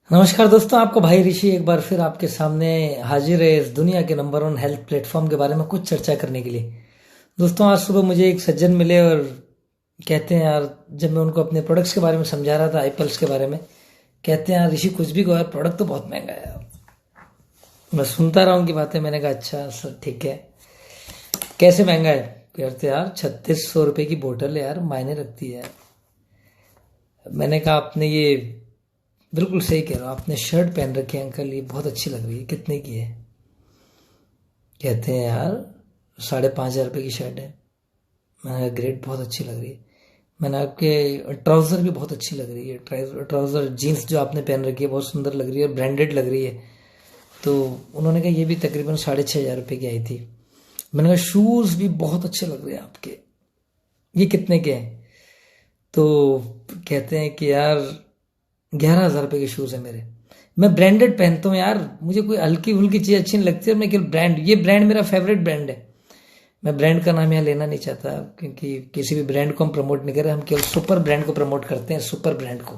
नमस्कार दोस्तों, आपका भाई ऋषि एक बार फिर आपके सामने हाजिर है इस दुनिया के नंबर वन हेल्थ प्लेटफॉर्म के बारे में कुछ चर्चा करने के लिए। दोस्तों, आज सुबह मुझे एक सज्जन मिले और कहते हैं यार, जब मैं उनको अपने प्रोडक्ट्स के बारे में समझा रहा था, आईपल्स के बारे में, कहते हैं यार ऋषि कुछ भी कहो यार, प्रोडक्ट तो बहुत महंगा है। मैं सुनता रहा उनकी बातें, मैंने कहा अच्छा सर ठीक है, कैसे महंगा है? कहते यार 3600 रुपये की बोतल है यार, मायने रखती है। मैंने कहा आपने ये बिल्कुल सही कह रहे हो, आपने शर्ट पहन रखी है अंकल, ये बहुत अच्छी लग रही है, कितने की है? कहते हैं यार 5,500 रुपये की शर्ट है। मैंने कहा ग्रेट, बहुत अच्छी लग रही है। मैंने आपके ट्राउज़र भी बहुत अच्छी लग रही है, ट्राउज़र जीन्स जो आपने पहन रखी है बहुत सुंदर लग रही है, ब्रांडेड लग रही है। तो उन्होंने कहा ये भी तकरीबन 6,500 रुपये की आई थी। मैंने कहा शूज़ भी बहुत अच्छे लग रहे हैं आपके, ये कितने के हैं? तो कहते हैं कि यार 11,000 रुपये के शूज़ है मेरे। मैं ब्रांडेड पहनता हूँ यार, मुझे कोई हल्की फुल्की चीज़ अच्छी नहीं लगती है। मैं केवल ब्रांड, ये ब्रांड मेरा फेवरेट ब्रांड है। मैं ब्रांड का नाम यहाँ लेना नहीं चाहता क्योंकि किसी भी ब्रांड को हम प्रमोट नहीं कर रहे, हम केवल सुपर ब्रांड को प्रमोट करते हैं, सुपर ब्रांड को।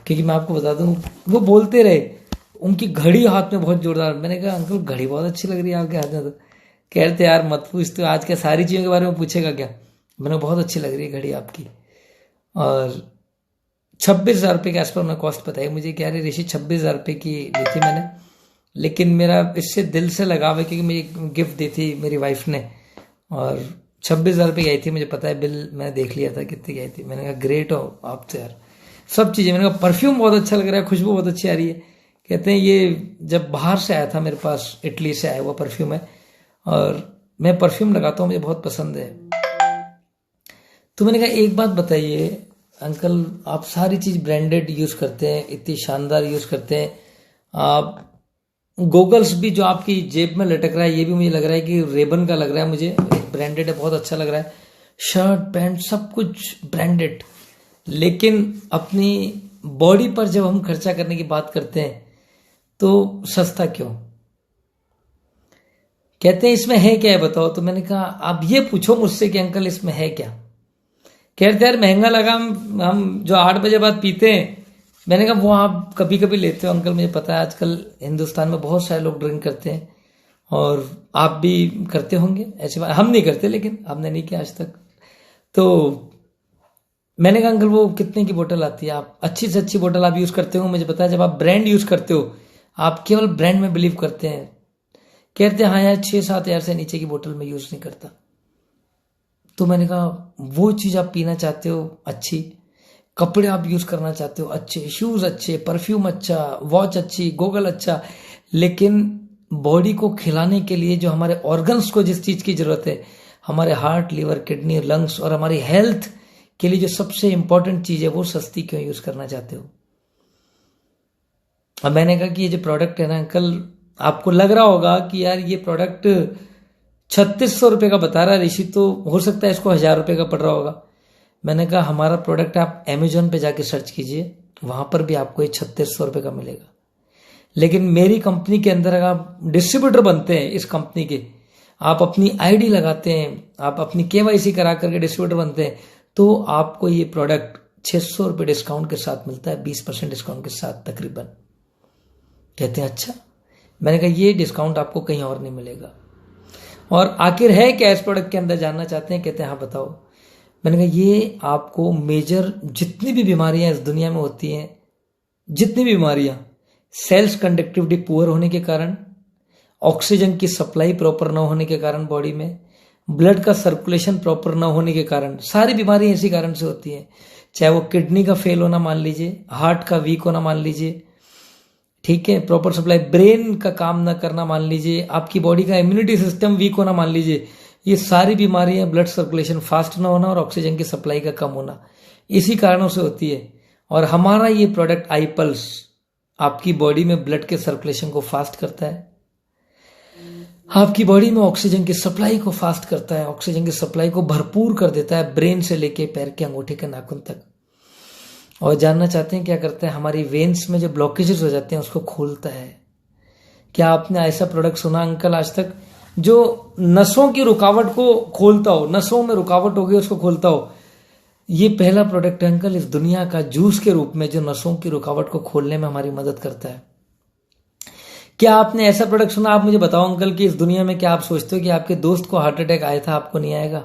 क्योंकि मैं आपको बता दूँ, वो बोलते रहे उनकी घड़ी हाथ में बहुत जोरदार। मैंने कहा अंकल घड़ी बहुत अच्छी लग रही है आपके हाथ में। तो कहते यार मत पूछ, तो आज के सारी चीज़ों के बारे में पूछेगा क्या? मैंने बहुत अच्छी लग रही है घड़ी आपकी। और 26,000 रुपये के आसपास उन्होंने कॉस्ट बताई मुझे। कह रहे ऋषि 26,000 रुपये की ली थी मैंने, लेकिन मेरा इससे दिल से लगाव है क्योंकि मुझे गिफ्ट दी थी मेरी वाइफ ने, और 26,000 रुपये की आई थी। मुझे पता है, बिल मैंने देख लिया था कितनी की आई थी। मैंने कहा ग्रेट हो आप तो यार, सब चीज़ें। मैंने कहा परफ्यूम बहुत अच्छा लग रहा है, खुशबू बहुत अच्छी आ रही है। कहते हैं ये जब बाहर से आया था मेरे पास, इटली से आया हुआ परफ्यूम है, और मैं परफ्यूम लगाता हूँ, मुझे बहुत पसंद है। तो मैंने कहा एक बात बताइए अंकल, आप सारी चीज़ ब्रांडेड यूज़ करते हैं, इतनी शानदार यूज़ करते हैं, आप गोगल्स भी जो आपकी जेब में लटक रहा है ये भी मुझे लग रहा है कि रेबन का लग रहा है, मुझे एक ब्रांडेड है, बहुत अच्छा लग रहा है। शर्ट पैंट सब कुछ ब्रांडेड, लेकिन अपनी बॉडी पर जब हम खर्चा करने की बात करते हैं तो सस्ता क्यों? कहते हैं इसमें है क्या है बताओ। तो मैंने कहा आप ये पूछो मुझसे कि अंकल इसमें है क्या। कहते यार महंगा लगा, हम जो 8 बजे बाद पीते हैं। मैंने कहा वो आप कभी कभी लेते हो अंकल, मुझे पता है आजकल हिंदुस्तान में बहुत सारे लोग ड्रिंक करते हैं और आप भी करते होंगे, ऐसी बात हम नहीं करते, लेकिन हमने नहीं किया आज तक। तो मैंने कहा अंकल वो कितने की बोतल आती है? आप अच्छी से अच्छी बोतल आप यूज़ करते हो, मुझे पता है। जब आप ब्रांड यूज़ करते हो, आप केवल ब्रांड में बिलीव करते हैं। कहते हैं हाँ यार 6-7 हज़ार से नीचे की बोतल में यूज़ नहीं करता। तो मैंने कहा वो चीज़ आप पीना चाहते हो अच्छी, कपड़े आप यूज़ करना चाहते हो अच्छे, शूज़ अच्छे, परफ्यूम अच्छा, वॉच अच्छी, गोगल अच्छा, लेकिन बॉडी को खिलाने के लिए जो हमारे ऑर्गन्स को जिस चीज़ की ज़रूरत है, हमारे हार्ट, लीवर, किडनी, लंग्स और हमारी हेल्थ के लिए जो सबसे इंपॉर्टेंट चीज़ है, वो सस्ती क्यों यूज़ करना चाहते हो? अब मैंने कहा कि ये जो प्रोडक्ट है ना अंकल, आपको लग रहा होगा कि यार ये प्रोडक्ट 3,600 रुपये का बता रहा है ऋषि, तो हो सकता है इसको 1,000 रुपये का पड़ रहा होगा। मैंने कहा हमारा प्रोडक्ट आप अमेजोन पे जाके सर्च कीजिए, वहां पर भी आपको ये 3,600 रुपये का मिलेगा। लेकिन मेरी कंपनी के अंदर अगर आप डिस्ट्रीब्यूटर बनते हैं इस कंपनी के, आप अपनी आईडी लगाते हैं, आप अपनी केवाईसी करा करके डिस्ट्रीब्यूटर बनते हैं, तो आपको ये प्रोडक्ट 600 रुपये डिस्काउंट के साथ मिलता है, 20% डिस्काउंट के साथ तकरीबन। कहते हैं अच्छा। मैंने कहा ये डिस्काउंट आपको कहीं और नहीं मिलेगा। और आखिर है क्या इस प्रोडक्ट के अंदर, जानना चाहते हैं? कहते हैं हाँ बताओ। मैंने कहा ये आपको मेजर जितनी भी बीमारियां इस दुनिया में होती हैं, जितनी भी बीमारियां, सेल्स कंडक्टिविटी पुअर होने के कारण, ऑक्सीजन की सप्लाई प्रॉपर ना होने के कारण बॉडी में, ब्लड का सर्कुलेशन प्रॉपर ना होने के कारण, सारी बीमारियां इसी कारण से होती हैं। चाहे वो किडनी का फेल होना मान लीजिए, हार्ट का वीक होना मान लीजिए, ठीक है, प्रॉपर सप्लाई, ब्रेन का काम ना करना मान लीजिए, आपकी बॉडी का इम्यूनिटी सिस्टम वीक होना मान लीजिए, ये सारी बीमारियां ब्लड सर्कुलेशन फास्ट ना होना और ऑक्सीजन की सप्लाई का कम होना, इसी कारणों से होती है। और हमारा ये प्रोडक्ट आई पल्स आपकी बॉडी में ब्लड के सर्कुलेशन को फास्ट करता है, आपकी बॉडी में ऑक्सीजन की सप्लाई को फास्ट करता है, ऑक्सीजन की सप्लाई को भरपूर कर देता है, ब्रेन से लेके पैर के अंगूठे के नाखून तक। और जानना चाहते हैं क्या करता है? हमारी वेन्स में जो ब्लॉकेजेस हो जाते हैं उसको खोलता है। क्या आपने ऐसा प्रोडक्ट सुना अंकल आज तक जो नसों की रुकावट को खोलता हो? नसों में रुकावट हो गई उसको खोलता हो। ये पहला प्रोडक्ट है अंकल इस दुनिया का जूस के रूप में, जो नसों की रुकावट को खोलने में हमारी मदद करता है। क्या आपने ऐसा प्रोडक्ट सुना? आप मुझे बताओ अंकल कि इस दुनिया में क्या आप सोचते हो कि आपके दोस्त को हार्ट अटैक आया था, आपको नहीं आएगा?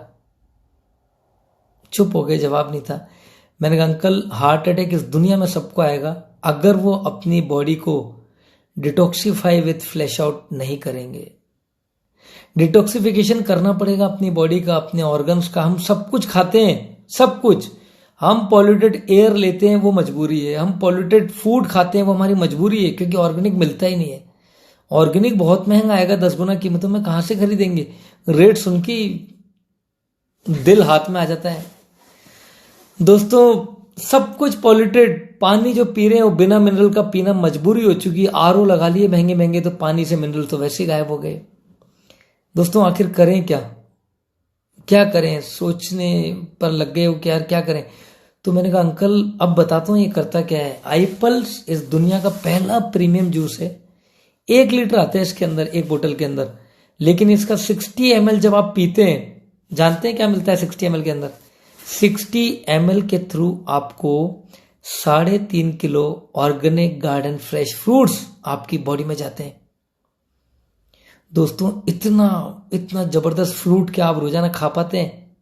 चुप हो गए, जवाब नहीं था। मैंने कहा अंकल हार्ट अटैक इस दुनिया में सबको आएगा अगर वो अपनी बॉडी को डिटॉक्सिफाई विथ फ्लैश आउट नहीं करेंगे। डिटॉक्सिफिकेशन करना पड़ेगा अपनी बॉडी का, अपने ऑर्गन्स का। हम सब कुछ खाते हैं, सब कुछ। हम पॉल्यूटेड एयर लेते हैं, वो मजबूरी है। हम पॉल्यूटेड फूड खाते हैं, वो हमारी मजबूरी है, क्योंकि ऑर्गेनिक मिलता ही नहीं है। ऑर्गेनिक बहुत महंगा आएगा, 10 गुना कीमतों में, कहां से खरीदेंगे? रेट सुन के दिल हाथ में आ जाता है। दोस्तों सब कुछ पॉल्यूटेड, पानी जो पी रहे हैं वो बिना मिनरल का पीना मजबूरी हो चुकी है। आरओ लगा लिए महंगे महंगे, तो पानी से मिनरल तो वैसे ही गायब हो गए। दोस्तों आखिर करें क्या? क्या करें? सोचने पर लग गए हो कि यार क्या करें। तो मैंने कहा अंकल अब बताता हूं ये करता क्या है। आईपल्स इस दुनिया का पहला प्रीमियम जूस है। 1 लीटर आता है इसके अंदर, एक बोतल के अंदर, लेकिन इसका 60 ml जब आप पीते हैं, जानते हैं क्या मिलता है 60 ml के अंदर? 60 ml के थ्रू आपको 3.5 kilo organic garden fresh fruits आपकी बॉडी में जाते हैं। दोस्तों इतना इतना जबरदस्त फ्रूट क्या आप रोजाना खा पाते हैं?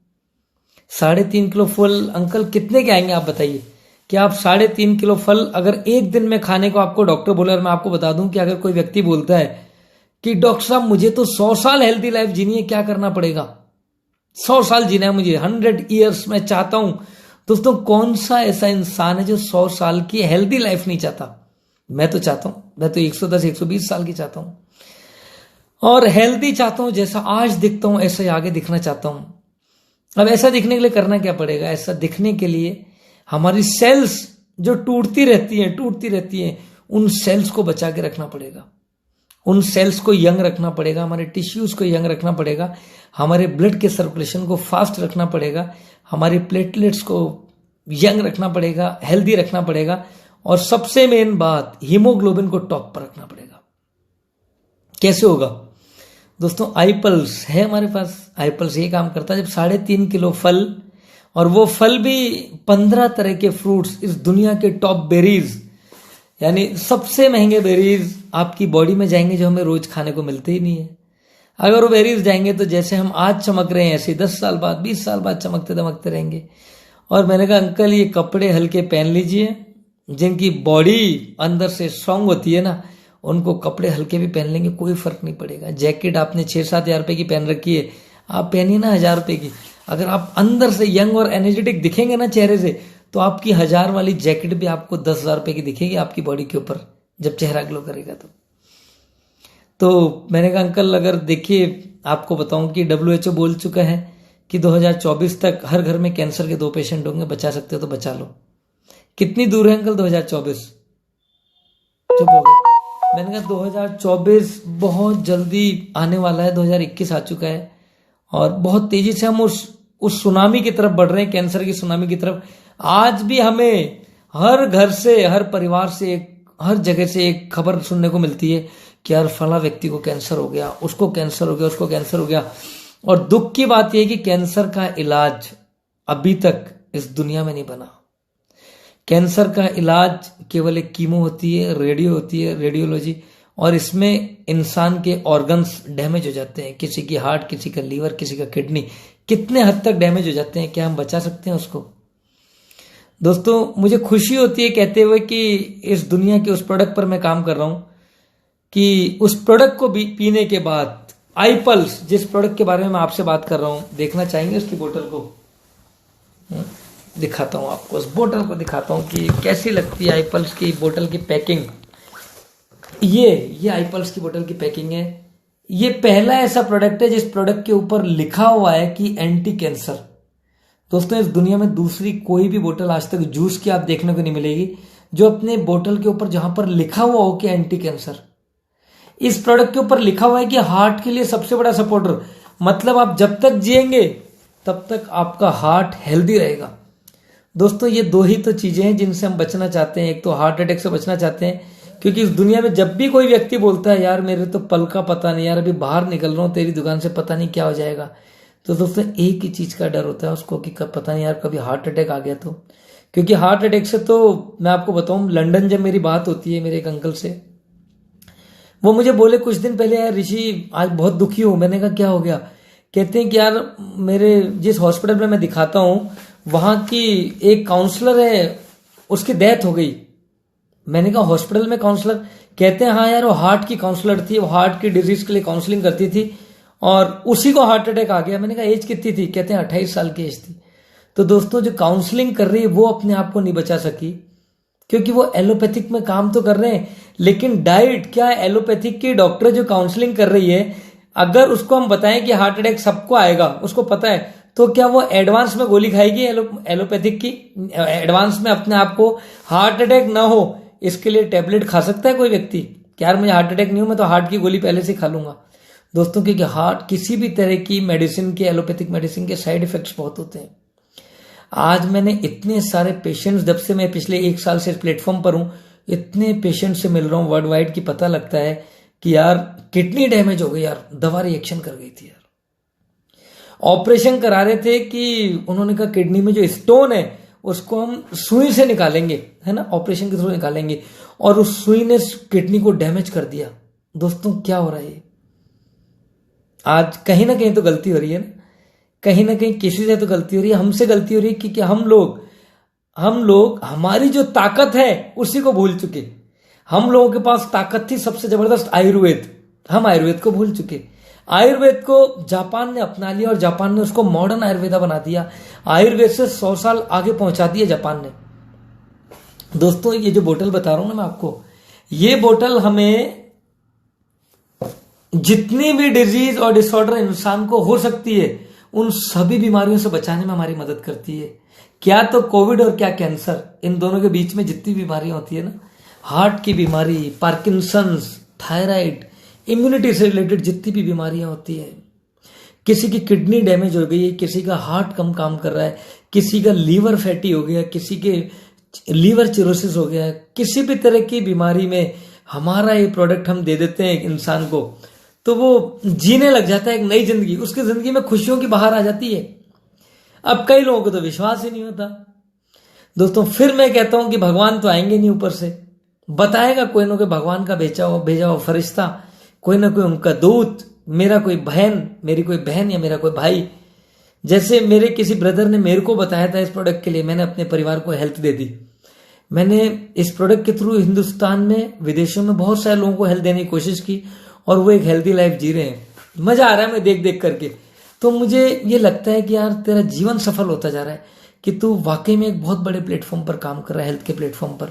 3.5 किलो फल अंकल कितने के आएंगे आप बताइए? कि आप 3.5 किलो फल अगर एक दिन में खाने को आपको डॉक्टर बोले, और मैं आपको बता दूं कि अगर कोई व्यक्ति बोलता है कि डॉक्टर साहब मुझे तो 100 साल हेल्दी लाइफ जीनी है, क्या करना पड़ेगा? 100 साल जीना है मुझे, 100 ईयर्स मैं चाहता हूं। दोस्तों कौन सा ऐसा इंसान है जो 100 साल की हेल्दी लाइफ नहीं चाहता? मैं तो चाहता हूं, मैं तो 110 120 साल की चाहता हूं, और हेल्दी चाहता हूं। जैसा आज दिखता हूं ऐसा ही आगे दिखना चाहता हूं। अब ऐसा दिखने के लिए करना क्या पड़ेगा? ऐसा दिखने के लिए हमारी सेल्स जो टूटती रहती हैं, उन सेल्स को बचा के रखना पड़ेगा। उन सेल्स को यंग रखना पड़ेगा, हमारे टिश्यूज को यंग रखना पड़ेगा, हमारे ब्लड के सर्कुलेशन को फास्ट रखना पड़ेगा, हमारे प्लेटलेट्स को यंग रखना पड़ेगा, हेल्दी रखना पड़ेगा, और सबसे मेन बात हीमोग्लोबिन को टॉप पर रखना पड़ेगा। कैसे होगा? दोस्तों आईपल्स है हमारे पास। आईपल्स ये काम करता है, जब 3.5 किलो फल, और वो फल भी 15 तरह के फ्रूट्स, इस दुनिया के टॉप बेरीज, यानी सबसे महंगे बेरीज आपकी बॉडी में जाएंगे, जो हमें रोज खाने को मिलते ही नहीं है। अगर वो बेरीज जाएंगे तो जैसे हम आज चमक रहे हैं ऐसे 10 साल बाद 20 साल बाद चमकते दमकते रहेंगे। और मैंने कहा अंकल ये कपड़े हल्के पहन लीजिए, जिनकी बॉडी अंदर से स्ट्रांग होती है ना, उनको कपड़े हल्के भी पहन लेंगे, कोई फर्क नहीं पड़ेगा। जैकेट आपने 6-7 हजार रुपए की पहन रखी है, आप पहनिए ना 1000 रुपए की। अगर आप अंदर से यंग और एनर्जेटिक दिखेंगे ना चेहरे से, तो आपकी 1000 वाली जैकेट भी आपको 10,000 रुपए की दिखेगी आपकी बॉडी के ऊपर, जब चेहरा ग्लो करेगा। तो मैंने कहा अंकल अगर देखिए आपको बताऊं कि WHO बोल चुका है कि 2024 तक हर घर में कैंसर के 2 पेशेंट होंगे, बचा सकते हो तो बचा लो। कितनी दूर है अंकल 2024? चुप हो गए। मैंने कहा 2024 बहुत जल्दी आने वाला है, 2021 आ चुका है, और बहुत तेजी से हम उस सुनामी की तरफ बढ़ रहे हैं, कैंसर की सुनामी की तरफ। आज भी हमें हर घर से, हर परिवार से, हर जगह से एक खबर सुनने को मिलती है कि यार फला व्यक्ति को कैंसर हो गया, उसको कैंसर हो गया, उसको कैंसर हो गया। और दुख की बात यह कि कैंसर का इलाज अभी तक इस दुनिया में नहीं बना। कैंसर का इलाज केवल एक कीमो होती है, रेडियो होती है, रेडियोलॉजी, और इसमें इंसान के ऑर्गन्स डैमेज हो जाते हैं। किसी की हार्ट, किसी का लीवर, किसी का किडनी, कितने हद तक डैमेज हो जाते हैं। क्या हम बचा सकते हैं उसको? दोस्तों मुझे खुशी होती है कहते हुए कि इस दुनिया के उस प्रोडक्ट पर मैं काम कर रहा हूं, कि उस प्रोडक्ट को भी पीने के बाद आईपल्स, जिस प्रोडक्ट के बारे में मैं आपसे बात कर रहा हूं, देखना चाहेंगे उसकी बोतल को? दिखाता हूं आपको, उस बोतल को दिखाता हूं कि कैसी लगती है आईपल्स की बोतल की पैकिंग। ये आईपल्स की बोतल की पैकिंग है। ये पहला ऐसा प्रोडक्ट है जिस प्रोडक्ट के ऊपर लिखा हुआ है कि एंटी कैंसर। दोस्तों इस दुनिया में दूसरी कोई भी बोतल आज तक जूस की आप देखने को नहीं मिलेगी जो अपने बोतल के ऊपर जहां पर लिखा हुआ हो कि एंटी कैंसर। इस प्रोडक्ट के ऊपर लिखा हुआ है कि हार्ट के लिए सबसे बड़ा सपोर्टर, मतलब आप जब तक जिएंगे तब तक आपका हार्ट हेल्दी रहेगा। दोस्तों ये 2 ही तो चीजें हैं जिनसे हम बचना चाहते हैं। एक तो हार्ट अटैक से बचना चाहते हैं, क्योंकि इस दुनिया में जब भी कोई व्यक्ति बोलता है यार मेरे तो पल का पता नहीं, यार अभी बाहर निकल रहा हूं तेरी दुकान से, पता नहीं क्या हो जाएगा, तो दोस्तों एक ही चीज का डर होता है उसको कि कब पता नहीं यार कभी हार्ट अटैक आ गया तो। क्योंकि हार्ट अटैक से तो मैं आपको बताऊं, लंदन जब मेरी बात होती है मेरे एक अंकल से, वो मुझे बोले कुछ दिन पहले, यार ऋषि आज बहुत दुखी हूं। मैंने कहा क्या हो गया? कहते हैं कि यार मेरे जिस हॉस्पिटल में मैं दिखाता हूं वहां की एक काउंसलर है, उसकी डेथ हो गई। मैंने कहा हॉस्पिटल में काउंसलर? कहते हैं हाँ यार, वो हार्ट की काउंसलर थी, वो हार्ट की डिजीज के लिए काउंसलिंग करती थी और उसी को हार्ट अटैक आ गया। मैंने कहा एज कितनी थी? कहते हैं 28 साल की एज थी। तो दोस्तों जो काउंसलिंग कर रही है वो अपने आप को नहीं बचा सकी, क्योंकि वो एलोपैथिक में काम तो कर रहे हैं, लेकिन डाइट क्या है, एलोपैथिक की डॉक्टर जो काउंसलिंग कर रही है, अगर उसको हम बताएं कि हार्ट अटैक सबको आएगा, उसको पता है, तो क्या वो एडवांस में गोली खाएगी एलोपैथिक की? एडवांस में अपने आप को हार्ट अटैक ना हो इसके लिए टैबलेट खा सकता है कोई व्यक्ति? क्या यार मुझे हार्ट अटैक नहीं हो, मैं तो हार्ट की गोली पहले से खा लूंगा। दोस्तों क्योंकि हार्ट किसी भी तरह की मेडिसिन के, एलोपैथिक मेडिसिन के साइड इफेक्ट्स बहुत होते हैं। आज मैंने इतने सारे पेशेंट्स, जब से मैं पिछले 1 साल से इस प्लेटफॉर्म पर हूं, इतने पेशेंट से मिल रहा हूं वर्ल्ड वाइड की पता लगता है कि यार किडनी डैमेज हो गई, यार दवा रिएक्शन कर गई थी, यार ऑपरेशन करा रहे थे कि उन्होंने कहा किडनी में जो स्टोन है उसको हम सुई से निकालेंगे, है ना, ऑपरेशन के थ्रू निकालेंगे, और उस सुई ने किडनी को डैमेज कर दिया। दोस्तों क्या हो रहा है? आज कहीं ना कहीं तो गलती हो रही है ना, कहीं ना कहीं किसी से तो गलती हो रही है, हमसे गलती हो रही है, क्योंकि हम लोग हमारी जो ताकत है उसी को भूल चुके। हम लोगों के पास ताकत थी सबसे जबरदस्त आयुर्वेद, हम आयुर्वेद को भूल चुके। आयुर्वेद को जापान ने अपना लिया और जापान ने उसको मॉडर्न आयुर्वेदा बना दिया। आयुर्वेद से 100 साल आगे पहुंचा दिया जापान ने। दोस्तों ये जो बोतल बता रहा हूं ना मैं आपको, ये बोतल हमें जितनी भी डिजीज और डिसऑर्डर इंसान को हो सकती है उन सभी बीमारियों से बचाने में हमारी मदद करती है। क्या तो कोविड और क्या कैंसर, इन दोनों के बीच में जितनी बीमारियां होती है ना, हार्ट की बीमारी, पार्किंसंस, थायराइड, इम्यूनिटी से रिलेटेड जितनी भी बीमारियां होती है, किसी की किडनी डैमेज हो गई है, किसी का हार्ट कम काम कर रहा है, किसी का लीवर फैटी हो गया, किसी के लीवर चिरोसिस हो गया है, किसी भी तरह की बीमारी में हमारा ये प्रोडक्ट हम दे देते हैं इंसान को, तो वो जीने लग जाता है एक नई जिंदगी, उसकी जिंदगी में खुशियों की बहार आ जाती है। अब कई लोगों को तो विश्वास ही नहीं होता। दोस्तों फिर मैं कहता हूं कि भगवान तो आएंगे नहीं ऊपर से, बताएगा कोई ना कोई भगवान का भेजा हुआ फरिश्ता, कोई ना कोई उनका दूत, मेरा कोई बहन, मेरी कोई बहन या मेरा कोई भाई। जैसे मेरे किसी ब्रदर ने मेरे को बताया था इस प्रोडक्ट के लिए, मैंने अपने परिवार को हेल्प दे दी। मैंने इस प्रोडक्ट के थ्रू हिंदुस्तान में, विदेशों में बहुत सारे लोगों को हेल्प देने की कोशिश की और वो एक हेल्दी लाइफ जी रहे हैं। मजा आ रहा है मैं देख देख करके। तो मुझे ये लगता है कि यार तेरा जीवन सफल होता जा रहा है, कि तू वाकई में एक बहुत बड़े प्लेटफॉर्म पर काम कर रहा है, हेल्थ के प्लेटफॉर्म पर।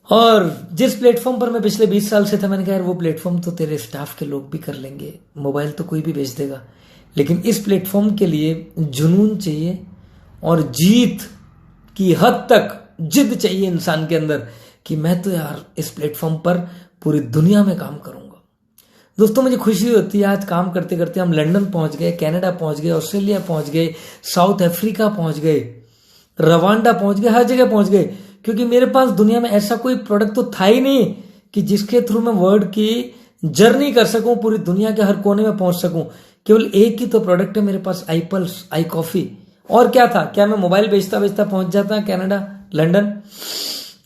और जिस प्लेटफॉर्म पर मैं पिछले 20 साल से था, मैंने कहा यार वो प्लेटफॉर्म तो तेरे स्टाफ के लोग भी कर लेंगे, मोबाइल तो कोई भी बेच देगा, लेकिन इस प्लेटफॉर्म के लिए जुनून चाहिए और जीत की हद तक जिद चाहिए इंसान के अंदर, कि मैं तो यार इस प्लेटफॉर्म पर पूरी दुनिया में काम करूंगा। दोस्तों मुझे खुशी होती है आज काम करते करते हम लंदन पहुंच गए, कनाडा पहुंच गए, ऑस्ट्रेलिया पहुंच गए, साउथ अफ्रीका पहुंच गए, रवांडा पहुंच गए, हर जगह पहुंच गए, क्योंकि मेरे पास दुनिया में ऐसा कोई प्रोडक्ट तो था ही नहीं कि जिसके थ्रू मैं वर्ल्ड की जर्नी कर सकूं, पूरी दुनिया के हर कोने में पहुंच सकूं। केवल एक ही तो प्रोडक्ट है मेरे पास, आई पल्स, आई कॉफी। और क्या था? क्या मैं मोबाइल बेचता बेचता पहुंच जाता कनाडा, लंदन?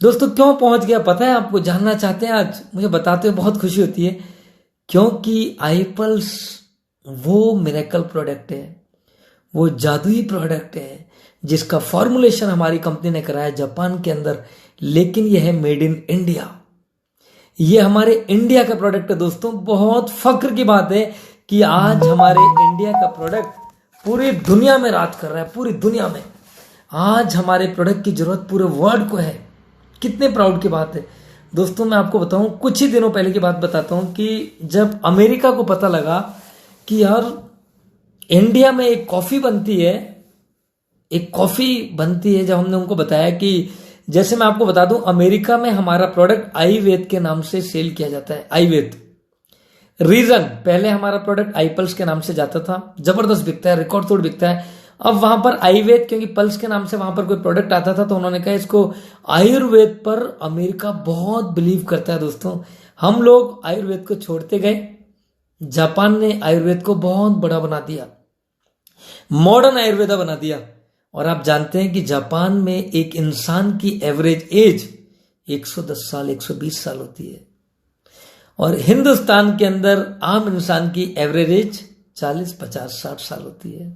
दोस्तों क्यों पहुंच गया पता है आपको? जानना चाहते हैं आज? मुझे बताते हुए बहुत खुशी होती है, क्योंकि आई पल्स वो मिरेकल प्रोडक्ट है, वो जादुई प्रोडक्ट है जिसका फॉर्मुलेशन हमारी कंपनी ने कराया जापान के अंदर, लेकिन यह है मेड इन इंडिया। ये हमारे इंडिया का प्रोडक्ट है। दोस्तों बहुत फक्र की बात है कि आज हमारे इंडिया का प्रोडक्ट पूरी दुनिया में राज कर रहा है, पूरी दुनिया में। आज हमारे प्रोडक्ट की जरूरत पूरे वर्ल्ड को है। कितने प्राउड की बात है। दोस्तों मैं आपको बताऊं, कुछ ही दिनों पहले की बात बताता हूं कि जब अमेरिका को पता लगा कि यार इंडिया में एक कॉफी बनती है, जब हमने उनको बताया कि, जैसे मैं आपको बता दूं, अमेरिका में हमारा प्रोडक्ट आयुर्वेद के नाम से सेल किया जाता है। आयुर्वेद रीजन, पहले हमारा प्रोडक्ट आई पल्स के नाम से जाता था, जबरदस्त बिकता है, रिकॉर्ड तोड़ बिकता है। अब वहां पर आयुर्वेद, क्योंकि पल्स के नाम से वहां पर कोई प्रोडक्ट आता था, तो उन्होंने कहा इसको आयुर्वेद पर अमेरिका बहुत बिलीव करता है। दोस्तों हम लोग आयुर्वेद को छोड़ते गए, जापान ने आयुर्वेद को बहुत बड़ा बना दिया। मॉडर्न आयुर्वेदा बना दिया। और आप जानते हैं कि जापान में एक इंसान की एवरेज एज 110 साल 120 साल होती है, और हिंदुस्तान के अंदर आम इंसान की एवरेज एज 40 50 60 साल होती है।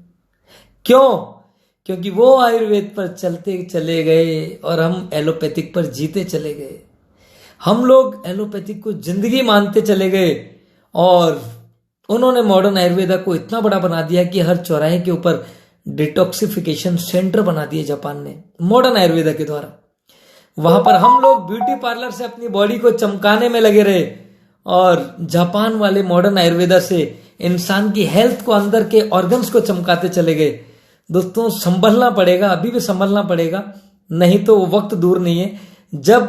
क्यों? क्योंकि वो आयुर्वेद पर चलते चले गए और हम एलोपैथिक पर जीते चले गए। हम लोग एलोपैथिक को जिंदगी मानते चले गए, और उन्होंने मॉडर्न आयुर्वेदा को इतना बड़ा बना दिया कि हर चौराहे के ऊपर डिटॉक्सिफिकेशन सेंटर बना दिए जापान ने मॉडर्न आयुर्वेदा के द्वारा। वहां पर हम लोग ब्यूटी पार्लर से अपनी बॉडी को चमकाने में लगे रहे, और जापान वाले मॉडर्न आयुर्वेदा से इंसान की हेल्थ को, अंदर के ऑर्गन्स को चमकाते चले गए। दोस्तों संभलना पड़ेगा, अभी भी संभलना पड़ेगा, नहीं तो वो वक्त दूर नहीं है जब,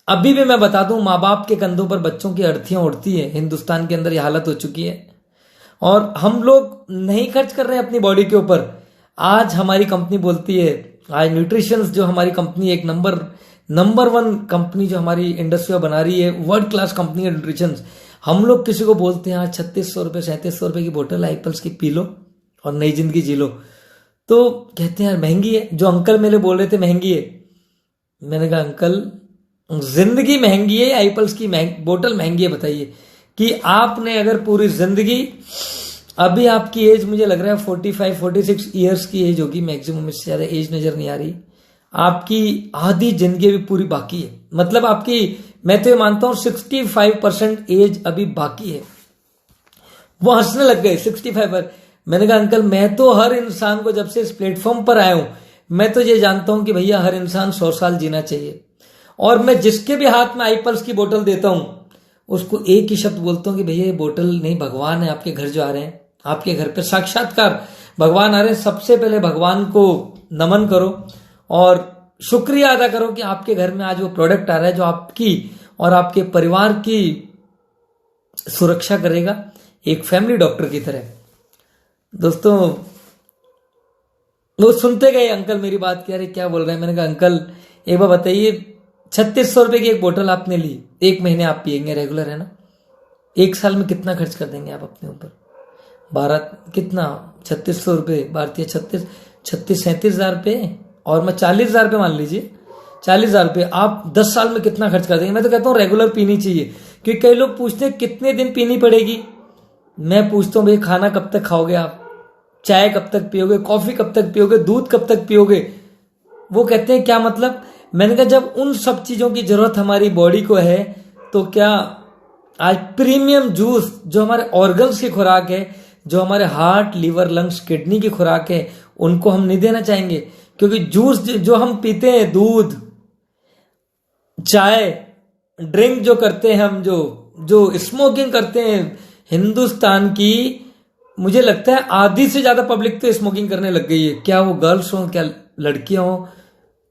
अभी भी मैं बता दूं, माँ बाप के कंधों पर बच्चों की अर्थियां उड़ती है। हिंदुस्तान के अंदर ये हालत हो चुकी है, और हम लोग नहीं खर्च कर रहे हैं अपनी बॉडी के ऊपर। आज हमारी कंपनी बोलती है, आज न्यूट्रिशंस जो हमारी कंपनी एक नंबर 1 कंपनी जो हमारी इंडस्ट्री में बना रही है, वर्ल्ड क्लास कंपनी है न्यूट्रिशंस। हम लोग किसी को बोलते हैं आज 3600 रुपये 3700 रुपये की बोतल एप्पल्स की पी लो और नई जिंदगी जी लो, तो कहते हैं यार महंगी है। जो अंकल मेरे बोल रहे थे महंगी है, मैंने कहा अंकल जिंदगी महंगी है, एप्पल्स की बोतल महंगी है? बताइए कि आपने अगर पूरी जिंदगी, अभी आपकी एज मुझे लग रहा है 45-46 ईयर्स की एज होगी मैक्सिमम, इससे ज्यादा एज नजर नहीं आ रही। आपकी आधी जिंदगी भी पूरी बाकी है, मतलब आपकी, मैं तो ये मानता हूं 65% एज अभी बाकी है। वो हंसने लग गए 65 पर। मैंने कहा अंकल मैं तो हर इंसान को, जब से इस प्लेटफॉर्म पर आया हूं, मैं तो ये जानता हूं कि भैया हर इंसान 100 साल जीना चाहिए, और मैं जिसके भी हाथ में एप्पल्स की बोतल देता हूं उसको एक ही शब्द बोलता हूं कि भैया ये बोतल नहीं, भगवान है आपके घर जो आ रहे हैं, आपके घर पे साक्षात्कार भगवान आ रहे हैं। सबसे पहले भगवान को नमन करो और शुक्रिया अदा करो कि आपके घर में आज वो प्रोडक्ट आ रहा है जो आपकी और आपके परिवार की सुरक्षा करेगा, एक फैमिली डॉक्टर की तरह। दोस्तों वो सुनते गए, अंकल मेरी बात कह रहे क्या बोल रहे हैं। मैंने कहा अंकल एक बार बताइए, 3600 रुपए की एक बोतल आपने ली, 1 महीने आप पियेंगे, रेगुलर है ना, 1 साल में कितना खर्च कर देंगे आप अपने ऊपर? 12 कितना 3600 रुपये भारतीय 37,000 रुपये, और मैं 40,000 रुपये मान लीजिए, 40,000 रुपये आप 10 साल में कितना खर्च कर देंगे? मैं तो कहता हूँ रेगुलर पीनी चाहिए, क्योंकि कई लोग पूछते हैं कितने दिन पीनी पड़ेगी। मैं पूछता हूँ भाई खाना कब तक खाओगे आप, चाय कब तक पियोगे, कॉफी कब तक पियोगे, दूध कब तक पियोगे? वो कहते हैं क्या मतलब? मैंने कहा जब उन सब चीजों की जरूरत हमारी बॉडी को है, तो क्या आज प्रीमियम जूस जो हमारे ऑर्गन्स की खुराक है, जो हमारे हार्ट, लीवर, लंग्स, किडनी की खुराक है, उनको हम नहीं देना चाहेंगे? क्योंकि जूस जो हम पीते हैं, दूध, चाय, ड्रिंक जो करते हैं हम, जो स्मोकिंग करते हैं, हिंदुस्तान की मुझे लगता है आधी से ज्यादा पब्लिक तो स्मोकिंग करने लग गई है। क्या वो गर्ल्स हो, क्या लड़कियां हो,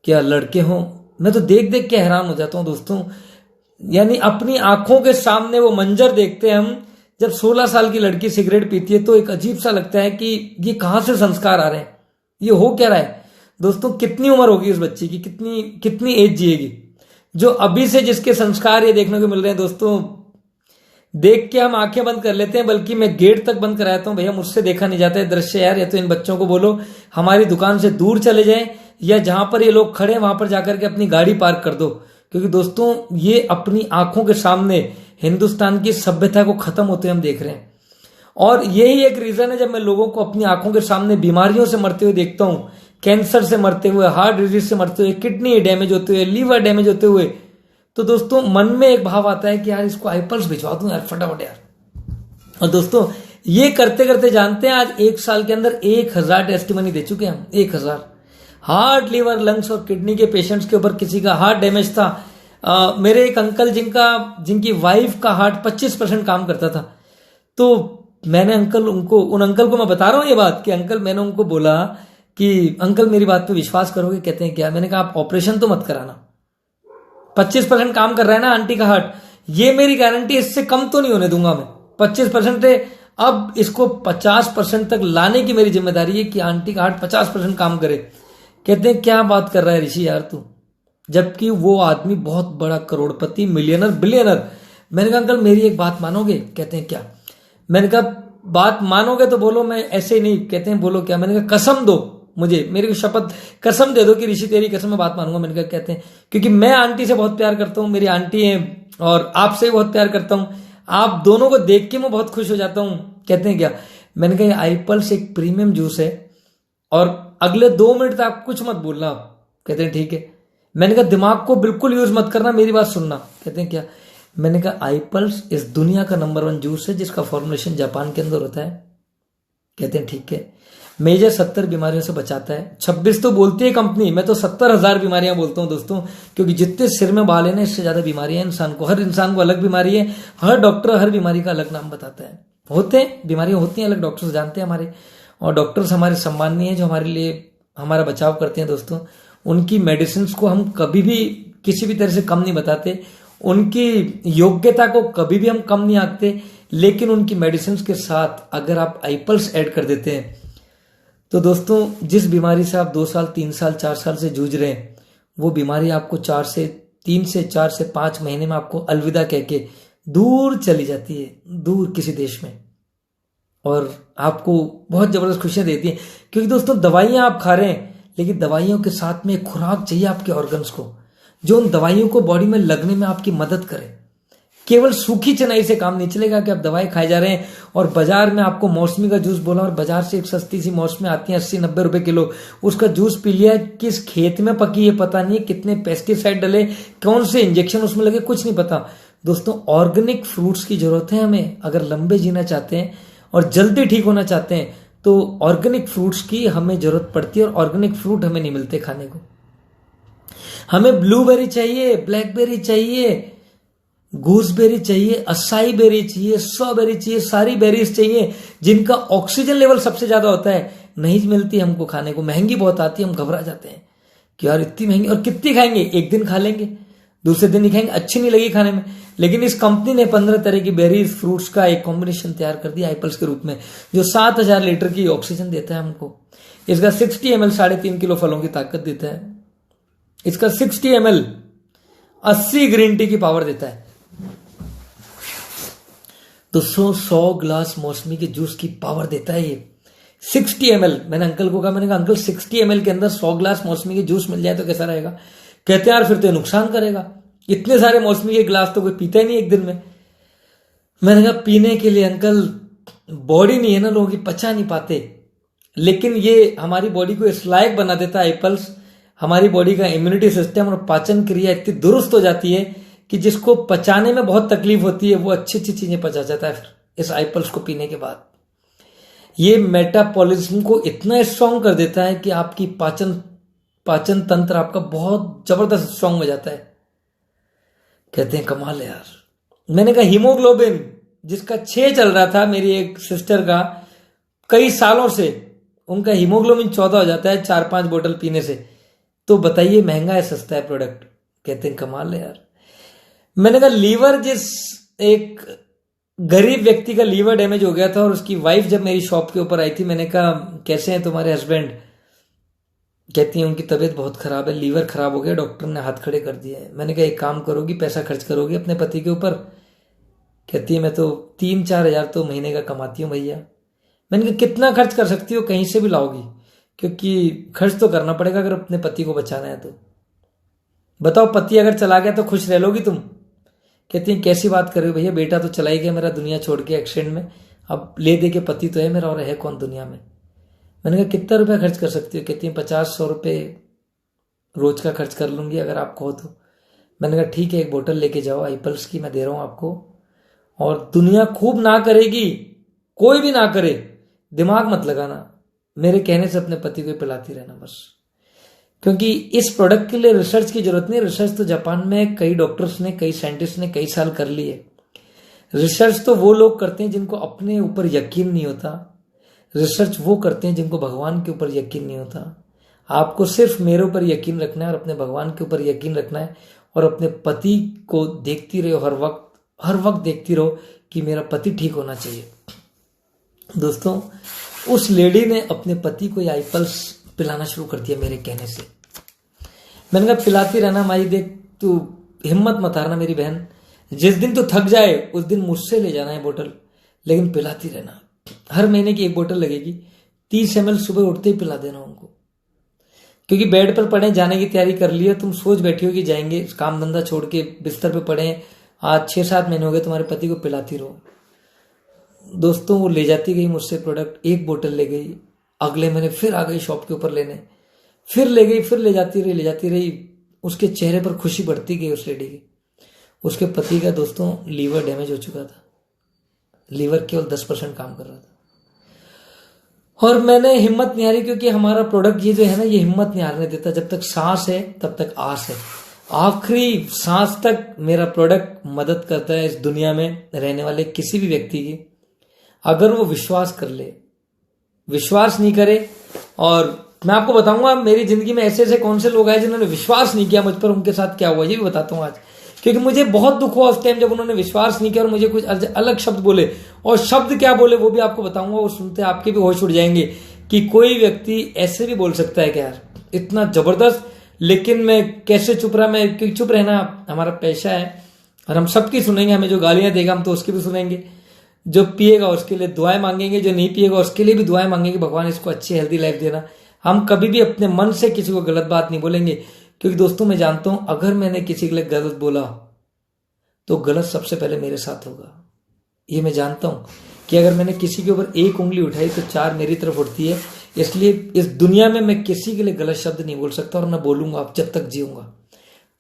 क्या लड़के हों, मैं तो देख देख के हैरान हो जाता हूं दोस्तों। यानी अपनी आंखों के सामने वो मंजर देखते हैं हम, जब 16 साल की लड़की सिगरेट पीती है तो एक अजीब सा लगता है कि ये कहां से संस्कार आ रहे हैं, ये हो क्या रहा है? दोस्तों कितनी उम्र होगी उस बच्ची की, कितनी एज जिएगी, जो अभी से जिसके संस्कार ये देखने को मिल रहे हैं। दोस्तों देख के हम आंखें बंद कर लेते हैं, बल्कि मैं गेट तक बंद कराता हूं, भैया मुझसे देखा नहीं जाता है दृश्य यार। या तो इन बच्चों को बोलो हमारी दुकान से दूर चले जाएं, या जहां पर ये लोग खड़े हैं वहां पर जाकर के अपनी गाड़ी पार्क कर दो, क्योंकि दोस्तों ये अपनी आंखों के सामने हिंदुस्तान की सभ्यता को खत्म होते हम देख रहे हैं। और यही एक रीजन है, जब मैं लोगों को अपनी आंखों के सामने बीमारियों से मरते हुए देखता हूं, कैंसर से मरते हुए, हार्ट डिजीज से मरते हुए, किडनी डैमेज होते हुए, लीवर डैमेज होते हुए, तो दोस्तों मन में एक भाव आता है कि यार इसको एप्पल्स भिजवा दूं यार फटाफट यार। और दोस्तों ये करते करते जानते हैं आज 1 साल के अंदर 1000 टेस्टिमनी दे चुके हैं हम, 1000 हार्ट, लीवर, लंग्स और किडनी के पेशेंट्स के ऊपर। किसी का हार्ट डैमेज था, मेरे एक अंकल जिनकी वाइफ का हार्ट 25% काम करता था, तो मैंने उन अंकल को मैं बता रहा हूं ये बात कि अंकल, मैंने उनको बोला कि अंकल मेरी बात पे विश्वास करोगे? कहते हैं क्या? मैंने कहा आप ऑपरेशन तो मत कराना, 25% काम कर रहा है ना आंटी का हार्ट, ये मेरी गारंटी, इससे कम तो नहीं होने दूंगा मैं। 25% है, अब इसको 50% तक लाने की मेरी जिम्मेदारी है कि आंटी का हार्ट 50% काम करे। कहते हैं क्या बात कर रहा है ऋषि यार तू, जबकि वो आदमी बहुत बड़ा करोड़पति, मिलियनर, बिलियनर। मैंने कहा अंकल मेरी एक बात मानोगे? कहते हैं क्या? मैंने कहा बात मानोगे तो बोलो, मैं ऐसे ही नहीं। कहते हैं बोलो क्या? मैंने कहा कसम दो मुझे, मेरी शपथ, कसम दे दो कि ऋषि तेरी कसम मैं बात मानूंगा। मैंने कहा कहते हैं क्योंकि मैं आंटी से बहुत प्यार करता हूँ, मेरी आंटी है, और आपसे भी बहुत प्यार करता हूँ, आप दोनों को देख के मैं बहुत खुश हो जाता हूँ। कहते हैं क्या? मैंने कहा आई पल्स एक प्रीमियम जूस है और अगले 2 मिनट तक आप कुछ मत बोलना आप। कहते हैं ठीक है। मैंने कहा दिमाग को बिल्कुल यूज मत करना, मेरी बात सुनना। कहते हैं क्या? मैंने कहा आई पल्स इस दुनिया का नंबर 1 जूस है जिसका फॉर्मुलेशन जापान के अंदर होता है। कहते हैं ठीक है। मेजर 70 बीमारियों से बचाता है। 26 तो बोलती है कंपनी, मैं तो 70,000 बीमारियां बोलता हूं दोस्तों, क्योंकि जितने सिर में बाल है ना, इससे ज्यादा बीमारियां इंसान को, हर इंसान को अलग बीमारी है। हर डॉक्टर हर बीमारी का अलग नाम बताता है। होते हैं बीमारियां होती हैं अलग, डॉक्टर्स जानते हैं हमारे, और डॉक्टर्स हमारे सम्माननीय है जो हमारे लिए हमारा बचाव करते हैं दोस्तों। उनकी मेडिसिन को हम कभी भी किसी भी तरह से कम नहीं बताते, उनकी योग्यता को कभी भी हम कम नहीं आंकते, लेकिन उनकी मेडिसिन के साथ अगर आप आईपल्स ऐड कर देते हैं तो दोस्तों जिस बीमारी से आप 2 साल 3 साल 4 साल से जूझ रहे हैं, वो बीमारी आपको 3 से 4 से 5 महीने में आपको अलविदा कह के दूर चली जाती है, दूर किसी देश में, और आपको बहुत जबरदस्त खुशियां देती है। क्योंकि दोस्तों दवाइयां आप खा रहे हैं, लेकिन दवाइयों के साथ में एक खुराक चाहिए आपके ऑर्गन्स को, जो उन दवाइयों को बॉडी में लगने में आपकी मदद करे। केवल सूखी चनाई से काम नहीं चलेगा कि आप दवाई खाए जा रहे हैं और बाजार में आपको मौसमी का जूस बोला और बाजार से एक सस्ती सी मौसमी आती है 80-90 रुपए किलो, उसका जूस पी लिया। किस खेत में पकी है पता नहीं, कितने पेस्टिसाइड डले, कौन से इंजेक्शन उसमें लगे, कुछ नहीं पता। दोस्तों ऑर्गेनिक फ्रूट्स की जरूरत है हमें, अगर लंबे जीना चाहते हैं और जल्दी ठीक होना चाहते हैं तो ऑर्गेनिक फ्रूट्स की हमें जरूरत पड़ती है, और ऑर्गेनिक फ्रूट हमें नहीं मिलते खाने को। हमें ब्लूबेरी चाहिए, ब्लैकबेरी चाहिए, गूसबेरी चाहिए, असाई बेरी चाहिए, स्ट्रॉबेरी चाहिए, सारी बेरीज चाहिए जिनका ऑक्सीजन लेवल सबसे ज्यादा होता है। नहीं मिलती हमको खाने को, महंगी बहुत आती है, हम घबरा जाते हैं कि यार इतनी महंगी, और कितनी खाएंगे, एक दिन खा लेंगे, दूसरे दिन नहीं खाएंगे, अच्छी नहीं लगी खाने में। लेकिन इस कंपनी ने 15 तरह की बेरीज फ्रूट्स का एक कॉम्बिनेशन तैयार कर दिया आईपल्स के रूप में, जो 7,000 लीटर की ऑक्सीजन देता है हमको। इसका 60 ml 3.5 किलो फलों की ताकत देता है। इसका 60 ml 80 ग्रीन टी की पावर देता है। तो 100 ग्लास मौसमी के जूस की पावर देता है ये 60 ml। मैंने अंकल को कहा, मैंने कहा अंकल 60 ml के अंदर 100 ग्लास मौसमी के जूस मिल जाए तो कैसा रहेगा? कहते हैं यार फिर तो नुकसान करेगा, इतने सारे मौसमी के ग्लास तो कोई पीता ही नहीं एक दिन में। मैंने कहा पीने के लिए अंकल, बॉडी नहीं है ना लोगों की, पचा नहीं पाते, लेकिन ये हमारी बॉडी को इस लायक बना देता है आईपल्स। हमारी बॉडी का इम्यूनिटी सिस्टम और पाचन क्रिया इतनी दुरुस्त हो जाती है कि जिसको पचाने में बहुत तकलीफ होती है वो अच्छी अच्छी चीजें पचा जाता है फिर इस आईपल्स को पीने के बाद। ये मेटाबॉलिज्म को इतना स्ट्रांग कर देता है कि आपकी पाचन तंत्र आपका बहुत जबरदस्त स्ट्रांग हो जाता है। कहते हैं कमाल है यार। मैंने कहा हीमोग्लोबिन जिसका 6 चल रहा था, मेरी एक सिस्टर का कई सालों से, उनका हीमोग्लोबिन 14 हो जाता है 4-5 बोतल पीने से। तो बताइए महंगा है सस्ता है प्रोडक्ट? कहते हैं कमाल है यार। मैंने कहा लीवर, जिस एक गरीब व्यक्ति का लीवर डैमेज हो गया था और उसकी वाइफ जब मेरी शॉप के ऊपर आई थी, मैंने कहा कैसे हैं तुम्हारे हस्बैंड? कहती है उनकी तबीयत बहुत खराब है, लीवर खराब हो गया, डॉक्टर ने हाथ खड़े कर दिए हैं। मैंने कहा एक काम करोगी, पैसा खर्च करोगी अपने पति के ऊपर? कहती है मैं तो 3-4 हजार तो महीने का कमाती हूँ भैया। मैंने कहा कितना खर्च कर सकती हो, कहीं से भी लाओगी, क्योंकि खर्च तो करना पड़ेगा अगर अपने पति को बचाना है तो। बताओ पति अगर चला गया तो खुश रह लोगी तुम? कहती है कैसी बात कर रहे हो भैया, बेटा तो चला ही गया मेरा दुनिया छोड़ के एक्सीडेंट में, अब ले दे के पति तो है मेरा, और है कौन दुनिया में। मैंने कहा कितना रुपया खर्च कर सकती हो? कहती है 50-100 रुपये रोज का खर्च कर लूंगी अगर आपको हो तो। मैंने कहा ठीक है, एक बोतल लेके जाओ आईपल्स की, मैं दे रहा हूं आपको, और दुनिया खूब ना करेगी, कोई भी ना करे, दिमाग मत लगाना, मेरे कहने से अपने पति को पिलाती रहना बस। क्योंकि इस प्रोडक्ट के लिए रिसर्च की जरूरत नहीं, रिसर्च तो जापान में कई डॉक्टर्स ने, कई साइंटिस्ट ने कई साल कर ली है। रिसर्च तो वो लोग करते हैं जिनको अपने ऊपर यकीन नहीं होता, रिसर्च वो करते हैं जिनको भगवान के ऊपर यकीन नहीं होता। आपको सिर्फ मेरे ऊपर यकीन रखना है और अपने भगवान के ऊपर यकीन रखना है, और अपने पति को देखती रहो, हर वक्त देखती रहो कि मेरा पति ठीक होना चाहिए। दोस्तों उस लेडी ने अपने पति को ये आईपल्स पिलाना शुरू कर दिया मेरे कहने से। मैंने कहा पिलाती रहना माई, देख तू हिम्मत मत हारना मेरी बहन, जिस दिन तू थक जाए उस दिन मुझसे ले जाना है बोतल, लेकिन पिलाती रहना। हर महीने की 1 बोतल लगेगी। 30 ml सुबह उठते ही पिला देना उनको, क्योंकि बेड पर पड़े, जाने की तैयारी कर ली है, तुम सोच बैठी हो कि जाएंगे, काम धंधा छोड़ के बिस्तर पे पड़े, आज 6-7 महीने हो गए, तुम्हारे पति को पिलाती रहो। दोस्तों वो ले जाती गई मुझसे प्रोडक्ट, 1 बोतल ले गई, अगले महीने फिर आ गई शॉप के ऊपर लेने, फिर ले गई, फिर ले जाती रही। उसके चेहरे पर खुशी बढ़ती गई उस लेडी की। उसके पति का दोस्तों लीवर डैमेज हो चुका था, लीवर केवल 10% काम कर रहा था। और मैंने हिम्मत नहीं हारी, क्योंकि हमारा प्रोडक्ट ये जो है ना, ये हिम्मत नहीं हारने देता। जब तक सांस है तब तक आस है। आखिरी सांस तक मेरा प्रोडक्ट मदद करता है इस दुनिया में रहने वाले किसी भी व्यक्ति की, अगर वो विश्वास कर ले। विश्वास नहीं करे, और मैं आपको बताऊंगा मेरी जिंदगी में ऐसे ऐसे कौन से लोग आए जिन्होंने विश्वास नहीं किया मुझ पर, उनके साथ क्या हुआ ये भी बताता हूं आज। क्योंकि मुझे बहुत दुख हुआ उस टाइम जब उन्होंने विश्वास नहीं किया और मुझे कुछ अलग शब्द बोले, और शब्द क्या बोले वो भी आपको बताऊंगा। वो सुनते आपके भी होश उड़ जाएंगे कि कोई व्यक्ति ऐसे भी बोल सकता है कि यार इतना जबरदस्त। लेकिन मैं कैसे चुप रहा, मैं क्योंकि चुप रहना हमारा पेशा है, और हम सबकी सुनेंगे। हमें जो गालियां देगा हम तो उसकी भी सुनेंगे, जो पिएगा उसके लिए दुआएं मांगेंगे, जो नहीं पिएगा उसके लिए भी दुआएं मांगेंगे, भगवान इसको अच्छी हेल्दी लाइफ देना। हम कभी भी अपने मन से किसी को गलत बात नहीं बोलेंगे, क्योंकि दोस्तों मैं जानता हूं अगर मैंने किसी के लिए गलत बोला तो गलत सबसे पहले मेरे साथ होगा। ये मैं जानता हूं कि अगर मैंने किसी के ऊपर 1 उंगली उठाई तो 4 मेरी तरफ उठती है। इसलिए इस दुनिया में मैं किसी के लिए गलत शब्द नहीं बोल सकता, और न बोलूंगा अब जब तक जीऊंगा।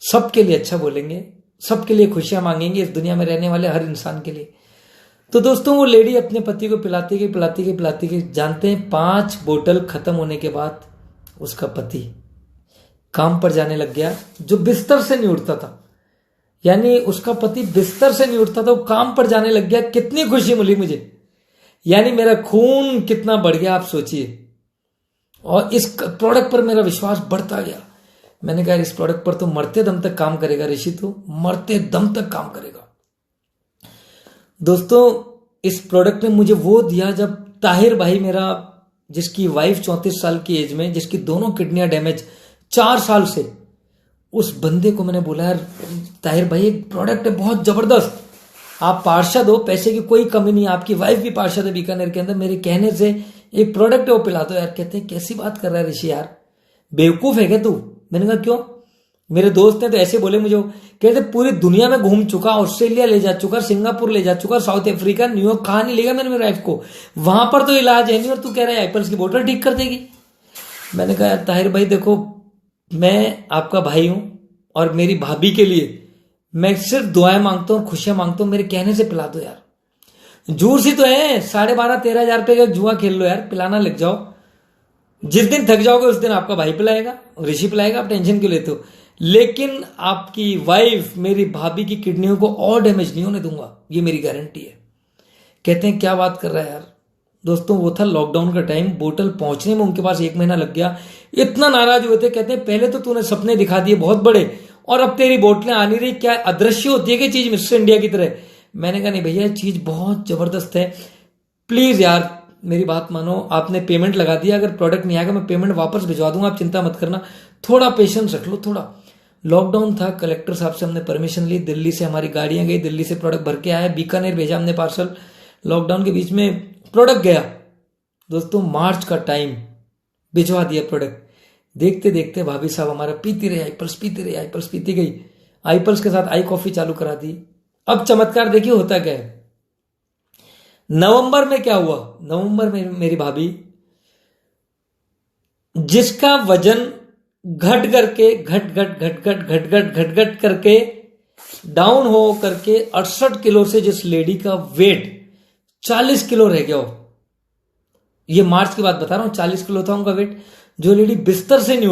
सबके लिए अच्छा बोलेंगे, सबके लिए खुशियां मांगेंगे, इस दुनिया में रहने वाले हर इंसान के लिए। तो दोस्तों वो लेडी अपने पति को पिलाती गई। जानते हैं 5 बोतल खत्म होने के बाद उसका पति काम पर जाने लग गया, जो बिस्तर से नहीं उठता था। यानी उसका पति बिस्तर से नहीं उठता था, वो काम पर जाने लग गया। कितनी खुशी मिली मुझे, यानी मेरा खून कितना बढ़ गया आप सोचिए। और इस प्रोडक्ट पर मेरा विश्वास बढ़ता गया। मैंने कहा इस प्रोडक्ट पर तो मरते दम तक काम करेगा ऋषि, तो मरते दम तक काम करेगा। दोस्तों इस प्रोडक्ट ने मुझे वो दिया जब ताहिर भाई मेरा, जिसकी वाइफ 34 साल की एज में, जिसकी दोनों किडनियां डैमेज 4 साल से, उस बंदे को मैंने बोला यार ताहिर भाई एक प्रोडक्ट है बहुत जबरदस्त, आप पार्षद हो, पैसे की कोई कमी नहीं, आपकी वाइफ भी पार्षद है बीकानेर के अंदर, मेरे कहने से एक प्रोडक्ट है वो पिला दो यार। कहते हैं कैसी बात कर रहा है ऋषि यार, बेवकूफ है क्या तू? मैंने कहा क्यों? मेरे दोस्त ने तो ऐसे बोले मुझे, कहते पूरी दुनिया में घूम चुका, ऑस्ट्रेलिया ले जा चुका, सिंगापुर ले जा चुका, साउथ अफ्रीका, न्यूयॉर्क, कहां नहीं लेगा मैंने मेरी वाइफ को, वहां पर तो इलाज है नहीं, और तू कह रहा है एप्पल्स की बोतल ठीक कर देगी। मैंने कहा यार ताहिर भाई देखो, मैं आपका भाई हूं, और मेरी भाभी के लिए मैं सिर्फ दुआएं मांगता हूं, खुशियां मांगता हूं, मेरे कहने से पिला दो यार। जूर सी तो है, 12,500-13 हजार रुपए का जुआ खेल लो यार, पिलाना लग जाओ। जिस दिन थक जाओगे उस दिन आपका भाई पिलाएगा, ऋषि पिलाएगा, आप टेंशन क्यों लेते हो? लेकिन आपकी वाइफ, मेरी भाभी की किडनियों को और डैमेज नहीं होने दूंगा, ये मेरी गारंटी है। कहते हैं क्या बात कर रहा है यार। दोस्तों वो था लॉकडाउन का टाइम, बोतल पहुंचने में उनके पास 1 महीना लग गया। इतना नाराज हुए थे, कहते हैं पहले तो तूने सपने दिखा दिए बहुत बड़े, और अब तेरी बोतलें आ नहीं रही, क्या अदृश्य होती है कि चीज मिस्टर इंडिया की तरह? मैंने कहा नहीं भैया चीज बहुत जबरदस्त है, प्लीज यार मेरी बात मानो, आपने पेमेंट लगा दिया, अगर प्रोडक्ट नहीं आएगा मैं पेमेंट वापस भिजवा दूंगा, आप चिंता मत करना, थोड़ा पेशेंस रख लो थोड़ा। लॉकडाउन था, कलेक्टर साहब से हमने परमिशन ली, दिल्ली से हमारी गाड़ियां गई, दिल्ली से प्रोडक्ट भर के आया, बीकानेर भेजा हमने पार्सल, लॉकडाउन के बीच में प्रोडक्ट गया। दोस्तों मार्च का टाइम, भिजवा दिया प्रोडक्ट। देखते देखते भाभी साहब हमारा पीती रही आईपल्स, पीती गई, आईपल्स के साथ आई कॉफी चालू करा दी। अब चमत्कार देखिए होता क्या है। नवंबर में क्या हुआ, नवंबर में मेरी भाभी, जिसका वजन घट करके डाउन हो करके 68 किलो से, जिस लेडी का वेट 40 किलो रह गया हो, ये मार्च की बात बता रहा हूं, 40 किलो था उनका वेट। जो लेडी बिस्तर से नहीं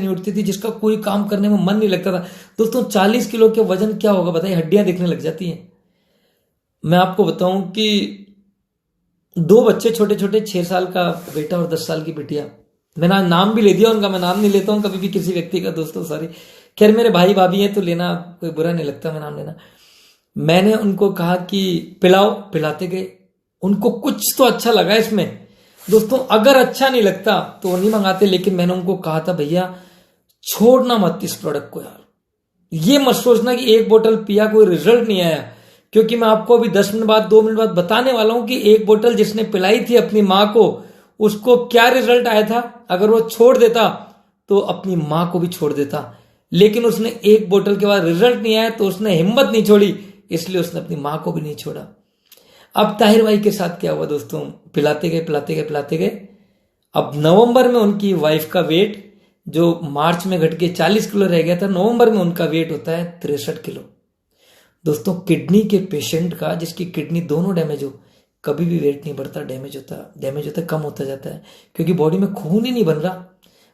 उठती थी, जिसका कोई काम करने में मन नहीं लगता था। दोस्तों 40 किलो के वजन क्या होगा बताइए, हड्डियां दिखने लग जाती हैं। मैं आपको बताऊं कि 2 बच्चे छोटे छोटे, 6 साल का बेटा और 10 साल की बिटिया, मैंने नाम भी ले दिया उनका, मैं नाम नहीं लेता हूं कभी भी किसी व्यक्ति का दोस्तों, सॉरी, खैर मेरे भाई भाभी हैं तो लेना कोई बुरा नहीं लगता मैं नाम लेना। मैंने उनको कहा कि पिलाओ, पिलाते गए, उनको कुछ तो अच्छा लगा इसमें। दोस्तों अगर अच्छा नहीं लगता तो नहीं मंगाते, लेकिन मैंने उनको कहा था भैया छोड़ना मत इस प्रोडक्ट को यार, ये मत सोचना कि 1 बोतल पिया कोई रिजल्ट नहीं आया, क्योंकि मैं आपको अभी 10 मिनट बाद 2 मिनट बाद बताने वाला हूं कि एक बोतल जिसने पिलाई थी अपनी मां को, उसको क्या रिजल्ट आया था। अगर वो छोड़ देता तो अपनी मां को भी छोड़ देता, लेकिन उसने एक बोतल के बाद रिजल्ट नहीं आया तो उसने हिम्मत नहीं छोड़ी, इसलिए उसने अपनी मां को भी नहीं छोड़ा। अब ताहिर भाई के साथ क्या हुआ दोस्तों, पिलाते गए पिलाते गए पिलाते गए। अब नवंबर में उनकी वाइफ का वेट जो मार्च में घट के 40 किलो रह गया था, नवंबर में उनका वेट होता है 63 किलो। दोस्तों किडनी के पेशेंट का जिसकी किडनी दोनों डैमेज हो, कभी भी वेट नहीं बढ़ता, डैमेज होता कम होता जाता है, क्योंकि बॉडी में खून ही नहीं बन रहा,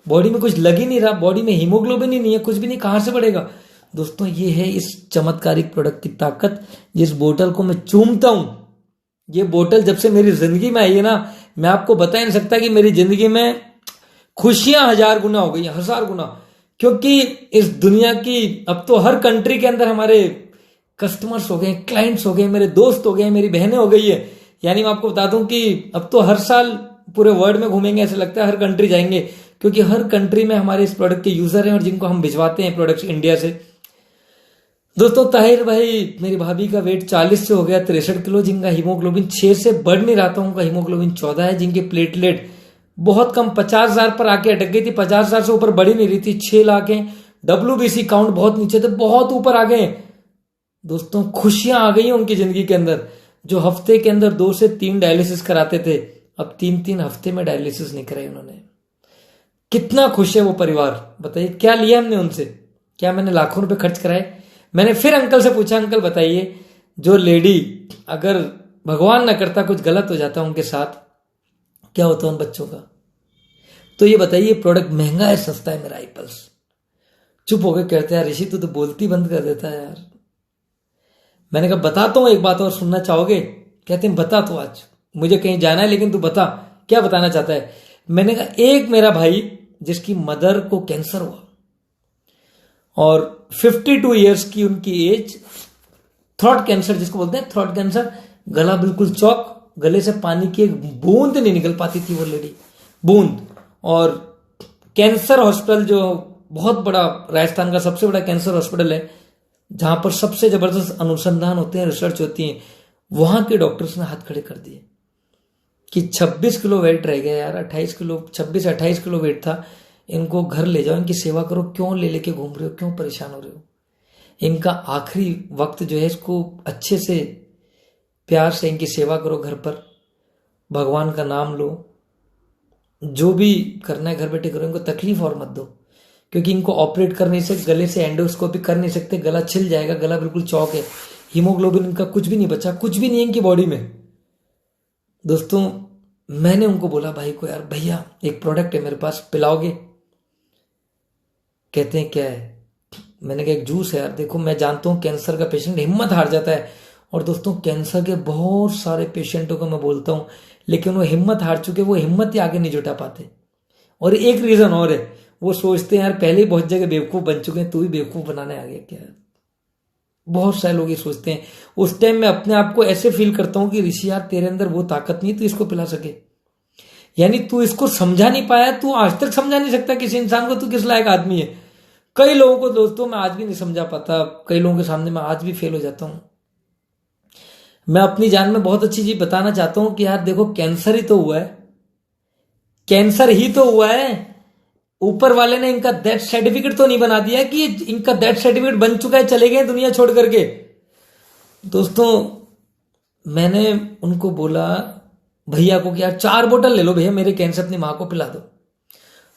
बॉडी में कुछ लग ही नहीं रहा, बॉडी में हीमोग्लोबिन ही नहीं है, कुछ भी नहीं, कहां से बढ़ेगा। दोस्तों ये है इस चमत्कारिक प्रोडक्ट की ताकत। जिस बोतल को मैं चूमता हूं, ये बोतल जब से मेरी जिंदगी में आई है ना, मैं आपको बता नहीं सकता कि मेरी जिंदगी में खुशियां 1000 गुना हो गई, 1000 गुना। क्योंकि इस दुनिया की अब तो हर कंट्री के अंदर हमारे कस्टमर्स हो गए, क्लाइंट्स हो गए, मेरे दोस्त हो गए, मेरी बहनें हो गई है। यानी मैं आपको बता दूं कि अब तो हर साल पूरे वर्ल्ड में घूमेंगे, ऐसा लगता है हर कंट्री जाएंगे, क्योंकि हर कंट्री में हमारे इस प्रोडक्ट के यूजर हैं और जिनको हम भिजवाते हैं प्रोडक्ट्स इंडिया से। दोस्तों ताहिर भाई, मेरी भाभी का वेट 40 से हो गया 63 किलो, जिनका हीमोग्लोबिन 6 से बढ़ नहीं रहा था, उनका हीमोग्लोबिन 14 है, जिनके प्लेटलेट बहुत कम 50,000 पर आके अटक गई थी, 50,000 से ऊपर बढ़ी नहीं रही थी, 6 लाख है। WBC काउंट बहुत नीचे थे, बहुत ऊपर आ गए। दोस्तों खुशियां आ गई उनकी जिंदगी के अंदर। जो हफ्ते के अंदर 2 से 3 डायलिसिस कराते थे, अब 3-3 हफ्ते में डायलिसिस नहीं कराई उन्होंने। कितना खुश है वो परिवार, बताइए। क्या लिया हमने उनसे, क्या मैंने लाखों रुपए खर्च कराए। मैंने फिर अंकल से पूछा, अंकल बताइए, जो लेडी अगर भगवान ना करता कुछ गलत हो जाता उनके साथ, क्या होता उन बच्चों का। तो ये बताइए प्रोडक्ट महंगा है सस्ता है मेरा आईपल्स। चुप हो गए, कहते हैं ऋषि तू तो बोलती बंद कर देता है यार। मैंने कहा बताता हूं एक बात और, सुनना चाहोगे। कहते हैं बता, तो आज मुझे कहीं जाना है लेकिन तू बता क्या बताना चाहता है। मैंने कहा एक मेरा भाई जिसकी मदर को कैंसर हुआ और 52 इयर्स की उनकी एज, थ्रोट कैंसर जिसको बोलते हैं, थ्रोट कैंसर, गला बिल्कुल चौक, गले से पानी की एक बूंद नहीं निकल पाती थी वो लेडी, बूंद। और कैंसर हॉस्पिटल जो बहुत बड़ा, राजस्थान का सबसे बड़ा कैंसर हॉस्पिटल है, जहां पर सबसे जबरदस्त अनुसंधान होते हैं, रिसर्च होती है, वहां के डॉक्टर्स ने हाथ खड़े कर दिए कि 26 किलो वेट रह गया यार, 28 किलो, 26-28 किलो वेट था, इनको घर ले जाओ, इनकी सेवा करो, क्यों ले लेके घूम रहे हो, क्यों परेशान हो रहे हो। इनका आखिरी वक्त जो है, इसको अच्छे से प्यार से इनकी सेवा करो घर पर, भगवान का नाम लो, जो भी करना है घर बैठे करो, इनको तकलीफ और मत दो, क्योंकि इनको ऑपरेट कर नहीं सकते, गले से एंडोस्कोपी कर नहीं सकते, गला छिल जाएगा, गला बिल्कुल चौक है, हीमोग्लोबिन इनका कुछ भी नहीं बचा, कुछ भी नहीं है इनकी बॉडी में। दोस्तों मैंने उनको बोला भाई को, यार भैया एक प्रोडक्ट है मेरे पास, पिलाओगे। कहते हैं क्या है। मैंने कहा एक जूस है यार, देखो मैं जानता हूं कैंसर का पेशेंट हिम्मत हार जाता है, और दोस्तों कैंसर के बहुत सारे पेशेंटों को मैं बोलता हूं, लेकिन वो हिम्मत हार चुके, वो हिम्मत ही आगे नहीं जुटा पाते। और एक रीजन और है, वो सोचते हैं यार पहले ही बहुत जगह बेवकूफ बन चुके हैं, तू ही बेवकूफ बनाने आ गया क्या। बहुत सारे लोग ये सोचते हैं। उस टाइम मैं अपने आप को ऐसे फील करता हूं कि ऋषि यार तेरे अंदर वो ताकत नहीं तू इसको पिला सके, यानी तू इसको समझा नहीं पाया, तू आज तक समझा नहीं सकता किसी इंसान को तू किस लायक आदमी है। कई लोगों को दोस्तों मैं आज भी नहीं समझा पाता, कई लोगों के सामने मैं आज भी फेल हो जाता हूं। मैं अपनी जान में बहुत अच्छी चीज बताना चाहता हूं कि यार देखो कैंसर ही तो हुआ है, कैंसर ही तो हुआ है, ऊपर वाले ने इनका डेथ सर्टिफिकेट तो नहीं बना दिया कि इनका डेथ सर्टिफिकेट बन चुका है, चले गए दुनिया छोड़ करके। दोस्तों मैंने उनको बोला भैया को कि यार 4 बोतल ले लो भैया, मेरे कैंसर अपनी मां को पिला दो।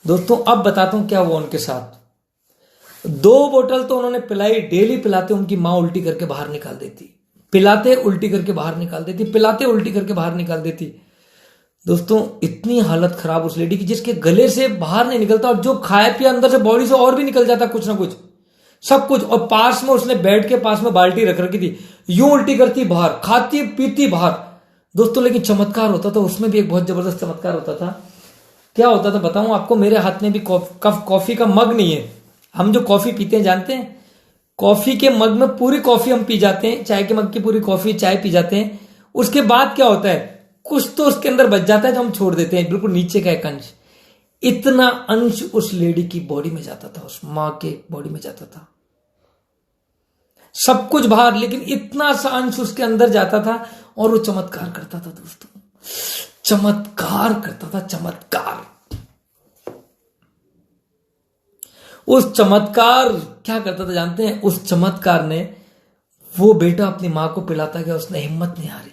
दोस्तों अब बताता हूं क्या हुआ उनके साथ। 2 बोतल तो उन्होंने पिलाई, डेली पिलाते उनकी मां उल्टी करके बाहर निकाल देती, पिलाते उल्टी करके बाहर निकाल देती, पिलाते उल्टी करके बाहर निकाल देती। दोस्तों इतनी हालत खराब उस लेडी की, जिसके गले से बाहर नहीं निकलता, और जो खाए पिया अंदर से बॉडी से और भी निकल जाता कुछ ना कुछ, सब कुछ। और पास में उसने बेड के पास में बाल्टी रख रखी थी, यूं उल्टी करती बाहर, खाती पीती बाहर। दोस्तों लेकिन चमत्कार होता था उसमें भी, एक बहुत जबरदस्त चमत्कार होता था। क्या होता था बताऊं आपको, मेरे हाथ में भी कॉफी का मग नहीं है। हम जो कॉफी पीते हैं जानते हैं, कॉफी के मग में पूरी कॉफी हम पी जाते हैं, चाय के मग की पूरी कॉफी चाय पी जाते हैं। उसके बाद क्या होता है, कुछ तो उसके अंदर बच जाता है जो हम छोड़ देते हैं, बिल्कुल नीचे का एक अंश। इतना अंश उस लेडी की बॉडी में जाता था, उस मां के बॉडी में जाता था। सब कुछ बाहर, लेकिन इतना सा अंश उसके अंदर जाता था और वो चमत्कार करता था दोस्तों, चमत्कार करता था, चमत्कार। उस चमत्कार क्या करता था जानते हैं? उस चमत्कार ने, वो बेटा अपनी मां को पिलाता गया, उसने हिम्मत नहीं हारी,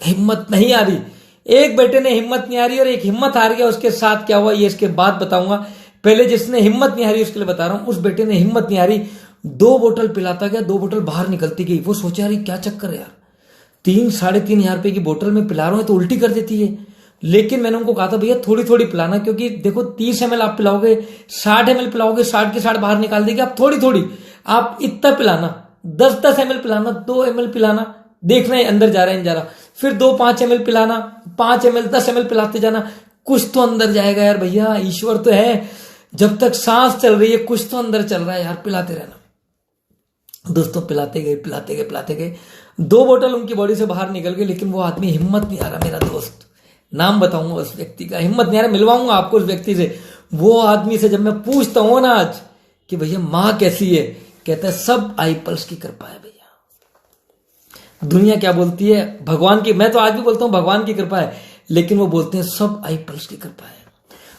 हिम्मत नहीं हारी। एक बेटे ने हिम्मत नहीं हारी और एक हिम्मत हार गया। उसके साथ क्या हुआ ये इसके बाद बताऊंगा। पहले जिसने हिम्मत नहीं हारी उसके लिए बता रहा हूं। उस बेटे ने हिम्मत नहीं हारी, 2 बोतल पिलाता गया, 2 बोतल बाहर निकलती गई। वो सोचा यार क्या चक्कर है यार, 3-3.5 रुपए की बोतल में पिला रहा हूं तो उल्टी कर देती है। लेकिन मैंने उनको कहा था भैया थोड़ी थोड़ी पिलाना, क्योंकि देखो 30 ml आप पिलाओगे, 60 ml पिलाओगे, 60 के 60 बाहर निकाल देगी। आप थोड़ी थोड़ी, आप इतना पिलाना, 10-10 ml पिलाना, 2 ml पिलाना, देखना है अंदर जा रहा है नहीं जा रहा। फिर 2-5 ml पिलाना, 5 ml 10 ml पिलाते जाना। कुछ तो अंदर जाएगा यार भैया, ईश्वर तो है, जब तक सांस चल रही है कुछ तो अंदर चल रहा है यार, पिलाते रहना। दोस्तों पिलाते गए पिलाते गए पिलाते गए, 2 बोतल उनकी बॉडी से बाहर निकल गई। लेकिन वो आदमी हिम्मत नहीं आ रहा, मेरा दोस्त, नाम बताऊंगा उस व्यक्ति का, हिम्मत नहीं आ रहा, मिलवाऊंगा आपको उस व्यक्ति से। वो आदमी से जब मैं पूछता हूं ना आज कि भैया मां कैसी है, कहता है सब आई पल्स की कृपा है भैया। दुनिया क्या बोलती है? भगवान की, मैं तो आज भी बोलता हूं भगवान की कृपा है, लेकिन वो बोलते हैं सब आई पल्स की कृपा है।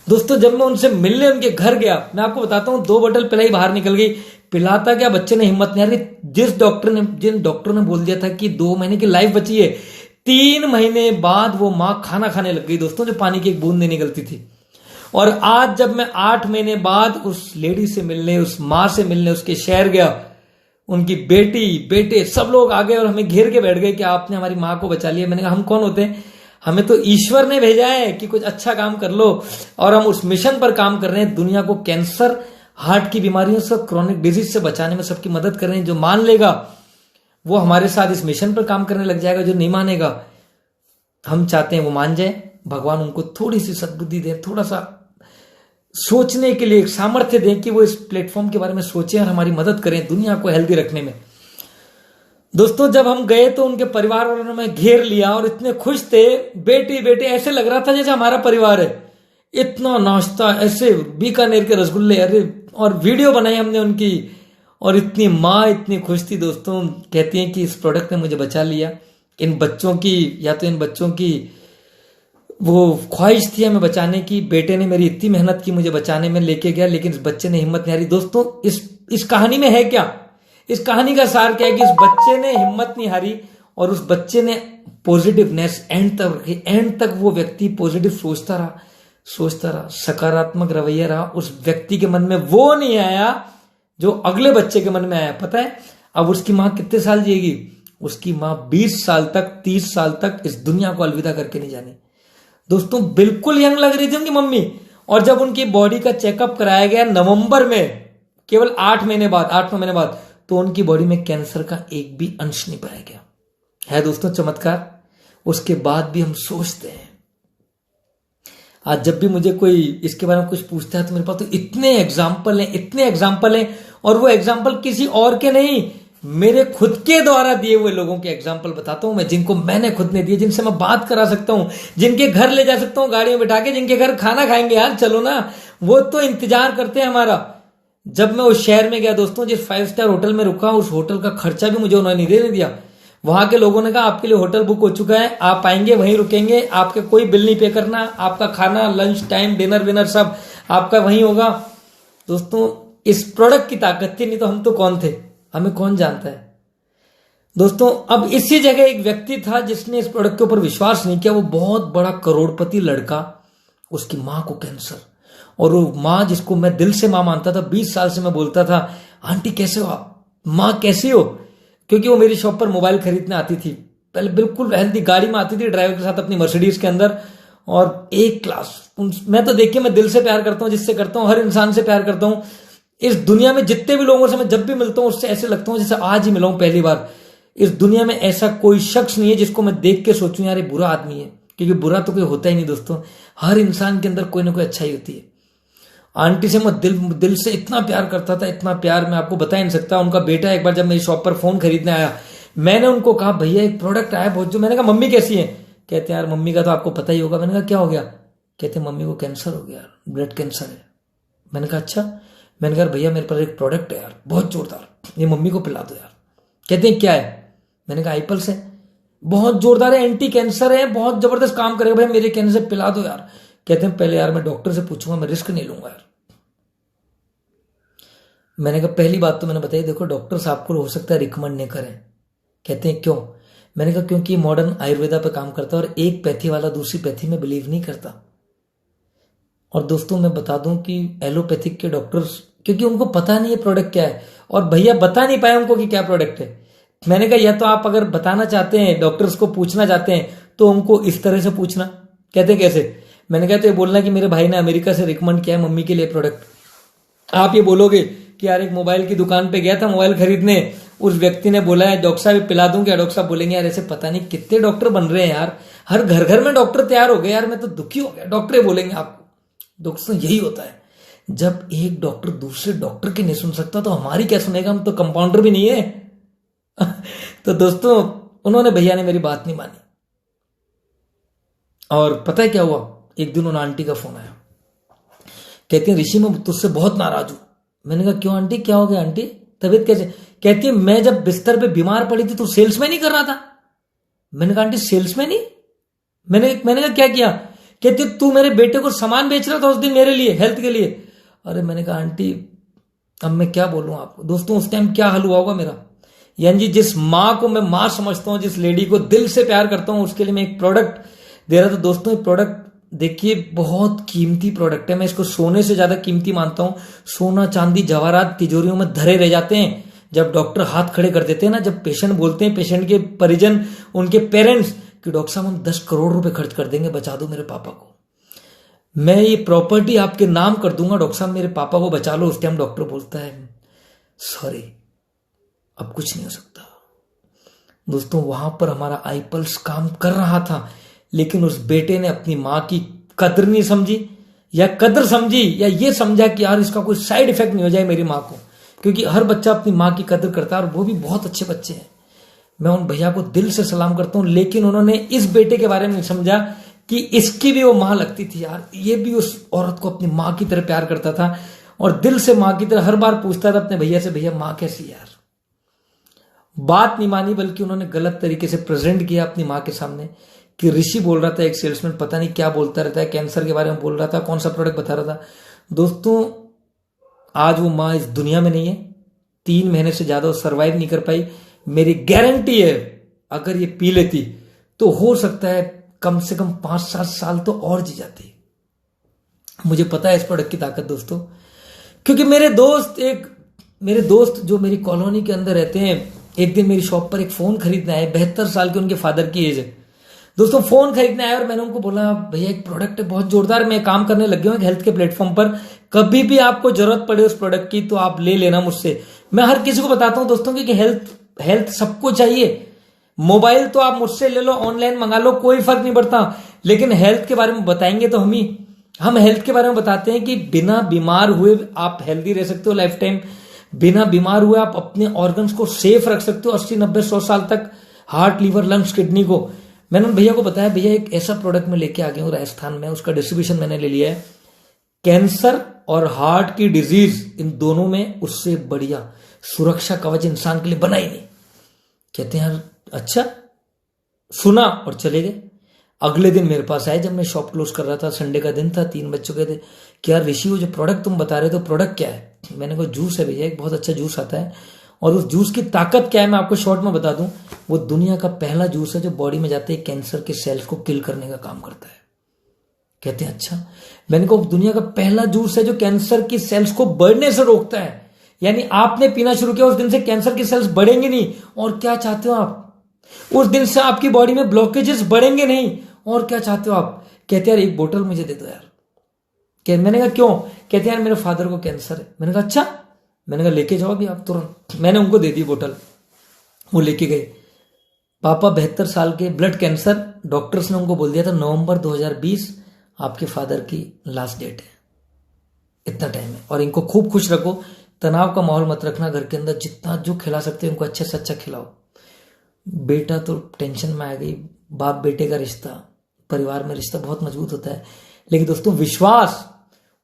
दोस्तों जब मैं उनसे मिलने उनके घर गया, मैं आपको बताता हूं, 2 बोतल पिलाई बाहर निकल गई। पिलाता क्या, बच्चे ने हिम्मत नहीं आ रही। जिन डॉक्टर ने बोल दिया था कि 2 महीने की लाइफ बची है, 3 महीने बाद वो मां खाना खाने लग गई दोस्तों, जो पानी की एक बूंद नहीं निकलती थी। और आज जब मैं 8 महीने बाद उस लेडी से मिलने, उस मां से मिलने उसके शहर गया, उनकी बेटी बेटे सब लोग आ गए और हमें घेर के बैठ गए कि आपने हमारी मां को बचा लिया। मैंने कहा हम कौन होते हैं, हमें तो ईश्वर ने भेजा है कि कुछ अच्छा काम कर लो, और हम उस मिशन पर काम कर रहे हैं। दुनिया को कैंसर, हार्ट की बीमारियों से, क्रोनिक डिजीज से बचाने में सबकी मदद कर रहे हैं। जो मान लेगा वो हमारे साथ इस मिशन पर काम करने लग जाएगा, जो नहीं मानेगा, हम चाहते हैं वो मान जाए। भगवान उनको थोड़ी सी सद्बुद्धि दे, थोड़ा सा सोचने के लिए एक सामर्थ्य दें कि वो इस प्लेटफॉर्म के बारे में सोचें और हमारी मदद करें दुनिया को हेल्दी रखने में। दोस्तों जब हम गए तो उनके परिवार वालों ने हमें घेर लिया और इतने खुश थे, बेटी बेटे, ऐसे लग रहा था जैसे हमारा परिवार है। इतना नाश्ता, ऐसे बीकानेर के रसगुल्ले, अरे, और वीडियो बनाई हमने उनकी, और इतनी माँ इतनी खुश थी दोस्तों। कहती हैं कि इस प्रोडक्ट ने मुझे बचा लिया। इन बच्चों की, या तो इन बच्चों की वो ख्वाहिश थी हमें बचाने की, बेटे ने मेरी इतनी मेहनत की मुझे बचाने में, लेके गया, लेकिन इस बच्चे ने हिम्मत नहीं हारी। दोस्तों इस कहानी में है क्या, इस कहानी का सार क्या है कि इस बच्चे ने हिम्मत नहीं हारी और उस बच्चे ने पॉजिटिवनेस एंड तक रखी। एंड तक वो व्यक्ति पॉजिटिव सोचता रहा, सकारात्मक रवैया रहा। उस व्यक्ति के मन में वो नहीं आया जो अगले बच्चे के मन में आया। पता है अब उसकी मां कितने साल जिएगी? उसकी मां 20 साल तक, 30 साल तक इस दुनिया को अलविदा करके नहीं जानी। दोस्तों बिल्कुल यंग लग रही थी उनकी मम्मी। और जब उनकी बॉडी का चेकअप कराया गया नवंबर में, केवल 8 महीने बाद, तो उनकी बॉडी में कैंसर का एक भी अंश नहीं पाया गया। है दोस्तों चमत्कार। उसके बाद भी हम सोचते हैं। आज जब भी मुझे कोई इसके बारे में कुछ पूछता है तो मेरे पास तो इतने एग्जाम्पल हैं, और वो एग्जाम्पल किसी और के नहीं, मेरे खुद के द्वारा दिए हुए लोगों के एग्जाम्पल बताता हूं मैं, जिनको मैंने खुद ने दिए, जिनसे मैं बात करा सकता हूं, जिनके घर ले जा सकता हूं गाड़ी में बैठा के, जिनके घर खाना खाएंगे। यार चलो ना, वो तो इंतजार करते हैं हमारा। जब मैं उस शहर में गया दोस्तों, जिस 5 स्टार होटल में रुका, उस होटल का खर्चा भी मुझे उन्होंने नहीं दिया। वहां के लोगों ने कहा आपके लिए होटल बुक हो चुका है, आप आएंगे वहीं रुकेंगे, आपके कोई बिल नहीं पे करना, आपका खाना, लंच टाइम, डिनर विनर सब आपका वहीं होगा। दोस्तों इस प्रोडक्ट की ताकत थी, नहीं तो हम तो कौन थे, हमें कौन जानता है। दोस्तों अब इसी जगह एक व्यक्ति था जिसने इस प्रोडक्ट के ऊपर विश्वास नहीं किया। वो बहुत बड़ा करोड़पति लड़का, उसकी मां को कैंसर, और वो मां जिसको मैं दिल से मां मानता था, 20 साल से मैं बोलता था आंटी कैसे हो आप, मां कैसी हो, क्योंकि वो मेरी शॉप पर मोबाइल खरीदने आती थी। पहले बिल्कुल हेल्दी गाड़ी में आती थी ड्राइवर के साथ अपनी मर्सिडीज के अंदर, और एक क्लास। मैं तो देखिए मैं दिल से प्यार करता हूं, जिससे करता हूं, हर इंसान से प्यार करता हूं। इस दुनिया में जितने भी लोगों से मैं जब भी मिलता हूं उससे ऐसे लगता हूं जैसे आज ही मिला हूं पहली बार। इस दुनिया में ऐसा कोई शख्स नहीं है जिसको मैं देख के सोचूं यार ये बुरा आदमी है, क्योंकि बुरा तो कोई होता ही नहीं दोस्तों। हर इंसान के अंदर कोई ना कोई अच्छाई होती है। आंटी से मैं दिल से इतना प्यार करता था, इतना प्यार मैं आपको बता ही नहीं सकता। उनका बेटा एक बार जब मेरी शॉप पर फोन खरीदने आया, मैंने उनको कहा भैया एक प्रोडक्ट आया बहुत जो, मैंने कहा मम्मी कैसी है? कहते हैं यार मम्मी का तो आपको पता ही होगा। मैंने कहा क्या हो गया? कहते मम्मी को कैंसर हो गया, ब्लड कैंसर है। मैंने कहा अच्छा। मैंने कहा भैया मेरे पास एक प्रोडक्ट है यार बहुत जोरदार, ये मम्मी को पिला दो यार। कहते हैं क्या है? मैंने कहा आईपल्स है, बहुत जोरदार है, एंटी कैंसर है, बहुत जबरदस्त काम करेगा, भाई मेरे कहने से पिला दो यार। कहते हैं पहले यार मैं डॉक्टर से पूछूंगा, मैं रिस्क नहीं लूंगा यार। मैंने कहा पहली बात तो मैंने बताई, देखो डॉक्टर साहब को हो सकता है रिकमेंड नहीं करें। कहते हैं क्यों? मैंने कहा क्योंकि मॉडर्न आयुर्वेदा पे काम करता है और एक पैथी वाला दूसरी पैथी में बिलीव नहीं करता। और दोस्तों मैं बता दूं कि एलोपैथिक के डॉक्टर्स, क्योंकि उनको पता नहीं है प्रोडक्ट क्या है, और भैया बता नहीं पाए उनको कि क्या प्रोडक्ट है। मैंने कहा या तो आप अगर बताना चाहते हैं, डॉक्टर्स को पूछना चाहते हैं, तो उनको इस तरह से पूछना। कहते कैसे? मैंने कहा तो ये बोलना कि मेरे भाई ने अमेरिका से रिकमेंड किया है मम्मी के लिए प्रोडक्ट। आप ये बोलोगे कि यार एक मोबाइल की दुकान पे गया था मोबाइल खरीदने, उस व्यक्ति ने बोला है डॉक्टर साहब पिला दूं क्या? डॉक्टर साहब बोलेंगे यार ऐसे पता नहीं कितने डॉक्टर बन रहे हैं यार, हर घर घर में डॉक्टर तैयार हो गए यार, मैं तो दुखी हो गया। डॉक्टर बोलेंगे आपको। दोस्तों यही होता है, जब एक डॉक्टर दूसरे डॉक्टर की नहीं सुन सकता तो हमारी क्या सुनेगा? हम तो कंपाउंडर भी नहीं है। तो दोस्तों उन्होंने, भैया ने मेरी बात नहीं मानी, और पता है क्या हुआ? एक दिन उन आंटी का फोन आया, कहती है ऋषि मैं तुझसे बहुत नाराज हूं। मैंने कहा क्यों आंटी, क्या हो गया आंटी, तबीयत कैसे? कहती है मैं जब बिस्तर पे बीमार पड़ी थी तो सेल्समैन ही कर रहा था। मैंने कहा आंटी सेल्समैन ही? मैंने कहा क्या किया? कहती तू मेरे बेटे को सामान बेच रहा था उस दिन मेरे लिए, हेल्थ के लिए। अरे मैंने कहा आंटी अब मैं क्या बोलूं आपको। दोस्तों उस टाइम क्या हाल हुआ होगा मेरा। यानी जी जिस माँ को मैं माँ समझता हूं, जिस लेडी को दिल से प्यार करता हूं, उसके लिए मैं एक प्रोडक्ट दे रहा था। दोस्तों ये प्रोडक्ट देखिए बहुत कीमती प्रोडक्ट है, मैं इसको सोने से ज्यादा कीमती मानता हूं। सोना चांदी जवाहरात तिजोरियों में धरे रह जाते हैं जब डॉक्टर हाथ खड़े कर देते हैं ना, जब पेशेंट बोलते हैं, पेशेंट के परिजन, उनके पेरेंट्स, कि डॉक्टर साहब हम 10 करोड़ रुपए खर्च कर देंगे, बचा दो मेरे पापा को, मैं ये प्रॉपर्टी आपके नाम कर दूंगा, डॉक्टर साहब मेरे पापा को बचा लो। उस टाइम डॉक्टर बोलता है सॉरी अब कुछ नहीं हो सकता। दोस्तों वहां पर हमारा आईपल्स काम कर रहा था, लेकिन उस बेटे ने अपनी मां की कदर नहीं समझी, या कदर समझी, या ये समझा कि यार इसका कोई साइड इफेक्ट नहीं हो जाए मेरी मां को, क्योंकि हर बच्चा अपनी मां की कदर करता है, और वो भी बहुत अच्छे बच्चे हैं। मैं उन भैया को दिल से सलाम करता हूं, लेकिन उन्होंने इस बेटे के बारे में नहीं समझा कि इसकी भी वो मां लगती थी यार, ये भी उस औरत को अपनी मां की तरह प्यार करता था, और दिल से मां की तरह हर बार पूछता था अपने भैया से, भैया मां कैसी यार। बात नहीं मानी, बल्कि उन्होंने गलत तरीके से प्रेजेंट किया अपनी मां के सामने कि ऋषि बोल रहा था, एक सेल्समैन पता नहीं क्या बोलता रहता है, कैंसर के बारे में बोल रहा था, कौन सा प्रोडक्ट बता रहा था। दोस्तों आज वो मां इस दुनिया में नहीं है, 3 महीने से ज्यादा सर्वाइव नहीं कर पाई। मेरी गारंटी है अगर ये पी लेती तो हो सकता है कम से कम 5-7 साल तो और जी जाती। मुझे पता है इस प्रोडक्ट की ताकत दोस्तों, क्योंकि मेरे दोस्त जो मेरी कॉलोनी के अंदर रहते हैं, एक दिन मेरी शॉप पर एक फोन खरीदने आए, 72 साल के उनके फादर की एज है दोस्तों। फोन खरीदने आए और मैंने उनको बोला भैया एक प्रोडक्ट है बहुत जोरदार, मैं काम करने लग गया हूं हेल्थ के प्लेटफॉर्म पर, कभी भी आपको जरूरत पड़े उस प्रोडक्ट की तो आप ले लेना मुझसे। मैं हर किसी को बताता हूं दोस्तों कि हेल्थ सबको चाहिए। मोबाइल तो आप मुझसे ले लो, ऑनलाइन मंगा लो, कोई फर्क नहीं पड़ता, लेकिन हेल्थ के बारे में बताएंगे तो हम हेल्थ के बारे में बताते हैं कि बिना बीमार हुए आप हेल्दी रह सकते हो लाइफ टाइम, बिना बीमार हुए आप अपने ऑर्गन्स को सेफ रख सकते हो 80, 90, 100 साल तक, हार्ट, लीवर, लंग्स, किडनी को। मैंने उन भैया को बताया भैया एक ऐसा प्रोडक्ट मैं लेके आ गया हूं राजस्थान में, उसका डिस्ट्रीब्यूशन मैंने ले लिया है, कैंसर और हार्ट की डिजीज इन दोनों में उससे बढ़िया सुरक्षा कवच इंसान के लिए बना ही नहीं। कहते हैं यार अच्छा, सुना और चले गए। अगले दिन मेरे पास आए जब मैं शॉप क्लोज कर रहा था, संडे का दिन था, 3 बज चुके थे, कि यार ऋषि वो जो प्रोडक्ट तुम बता रहे थे प्रोडक्ट क्या है? मैंने कहा जूस है भैया, एक बहुत अच्छा जूस आता है, और उस जूस की ताकत क्या है मैं आपको शॉर्ट में बता दूं, वो दुनिया का पहला जूस है जो बॉडी में जाते ही कैंसर के सेल्स को किल करने का काम करता है। कहते हैं अच्छा, मैंने कहा दुनिया का पहला जूस है जो कैंसर की सेल्स को बढ़ने से रोकता है, यानी आपने पीना शुरू किया उस दिन से कैंसर की सेल्स बढ़ेंगे नहीं, और क्या चाहते हो आप? उस दिन से आपकी बॉडी में ब्लॉकेजेस बढ़ेंगे नहीं, और क्या चाहते हो आप? कहते यार एक बोतल मुझे दे दो यार। मैंने कहा क्यों? कहते यार मेरे फादर को कैंसर है। मैंने कहा अच्छा, मैंने कहा लेके जाओ अभी आप तुरंत। मैंने उनको दे दी बोतल, वो लेके गए। पापा 72 साल के, ब्लड कैंसर, डॉक्टर्स ने उनको बोल दिया था नवंबर 2020 आपके फादर की लास्ट डेट है, इतना टाइम है, और इनको खूब खुश रखो, तनाव का माहौल मत रखना घर के अंदर, जितना जो खिला सकते हो इनको अच्छे से अच्छा खिलाओ। बेटा तो टेंशन में आ गई, बाप बेटे का रिश्ता, परिवार में रिश्ता बहुत मजबूत होता है, लेकिन दोस्तों विश्वास,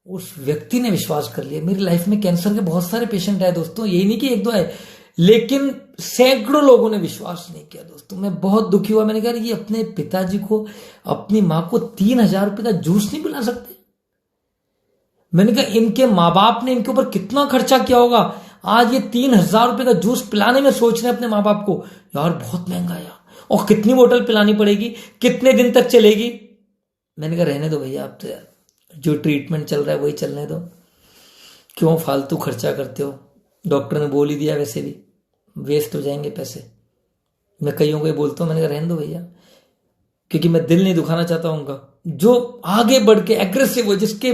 उस व्यक्ति ने विश्वास कर लिया। मेरी लाइफ में कैंसर के बहुत सारे पेशेंट आए दोस्तों, यही नहीं कि 1-2 आए, लेकिन सैकड़ों लोगों ने विश्वास नहीं किया दोस्तों। मैं बहुत दुखी हुआ। मैंने कहा ये अपने पिताजी को, अपनी मां को 3,000 रुपए का जूस नहीं पिला सकते। मैंने कहा इनके माँ बाप ने इनके ऊपर कितना खर्चा किया होगा, आज ये 3,000 रुपए का जूस पिलाने में सोच रहे हैं अपने माँ बाप को। यार बहुत महंगा यार, और कितनी बोतल पिलानी पड़ेगी, कितने दिन तक चलेगी। मैंने कहा रहने दो भैया, आप तो यार जो ट्रीटमेंट चल रहा है वही चलने दो, क्यों फालतू खर्चा करते हो। डॉक्टर ने बोल ही दिया वैसे भी वेस्ट हो जाएंगे पैसे। मैं कईयों को ये बोलता हूँ, मैंने कहा रहने दो भैया, क्योंकि मैं दिल नहीं दुखाना चाहता उनका। जो आगे बढ़ के एग्रेसिव हो, जिसके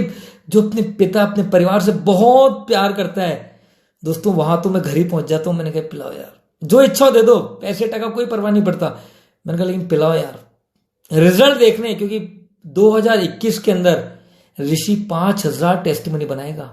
जो अपने पिता अपने परिवार से बहुत प्यार करता है दोस्तों, वहां तो मैं घर ही पहुंच जाता हूं। मैंने कहा पिलाओ यार, जो इच्छा हो दे दो, पैसे टका कोई परवाह नहीं पड़ता। मैंने कहा लेकिन पिलाओ यार, रिजल्ट देखने। क्योंकि 2021 के अंदर ऋषि 5,000 टेस्टिमनी बनाएगा,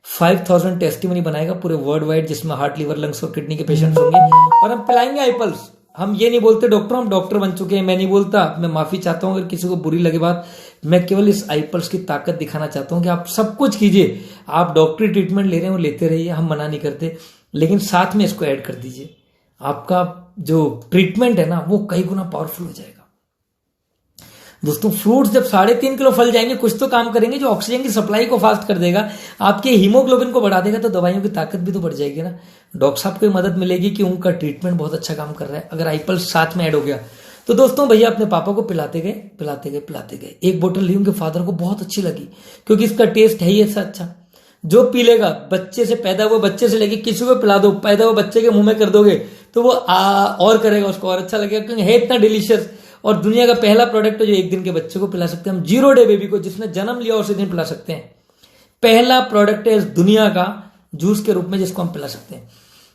5,000 टेस्टिमनी बनाएगा पूरे वर्ल्ड वाइड, जिसमें हार्ट, लिवर, लंग्स और किडनी के पेशेंट्स होंगे, और हम पिलाएंगे आईपल्स। हम ये नहीं बोलते डॉक्टर, हम डॉक्टर बन चुके हैं। मैं नहीं बोलता, मैं माफी चाहता हूं अगर किसी को बुरी लगे बात। मैं केवल इस आईपल्स की ताकत दिखाना चाहता हूं कि आप सब कुछ कीजिए, आप डॉक्टरी ट्रीटमेंट ले रहे हो लेते रहिए, हम मना नहीं करते, लेकिन साथ में इसको ऐड कर दीजिए। आपका जो ट्रीटमेंट है ना वो कई गुना पावरफुल हो जाएगा दोस्तों। फ्रूट्स जब 3.5 किलो फल जाएंगे, कुछ तो काम करेंगे जो ऑक्सीजन की सप्लाई को फास्ट कर देगा, आपके हीमोग्लोबिन को बढ़ा देगा, तो दवाइयों की ताकत भी तो बढ़ जाएगी ना। डॉक्टर साहब को मदद मिलेगी कि उनका ट्रीटमेंट बहुत अच्छा काम कर रहा है अगर आईपल्स साथ में ऐड हो गया। तो दोस्तों भैया अपने पापा को पिलाते गए पिलाते गए पिलाते गए। एक बोतल ली, उनके फादर को बहुत अच्छी लगी, क्योंकि इसका टेस्ट है ही ऐसा अच्छा। जो पी लेगा, बच्चे से पैदा हुए बच्चे से लेके किसी को पिला दो, पैदा हुए बच्चे के मुंह में कर दोगे तो वो और करेगा, उसको और अच्छा लगेगा, क्योंकि है इतना डिलीशियस। और दुनिया का पहला प्रोडक्ट है जो एक दिन के बच्चे को पिला सकते हैं हम। 0 डे बेबी को, जिसने जन्म लिया उसे दिन पिला सकते हैं। पहला प्रोडक्ट है इस दुनिया का जूस के रूप में जिसको हम पिला सकते हैं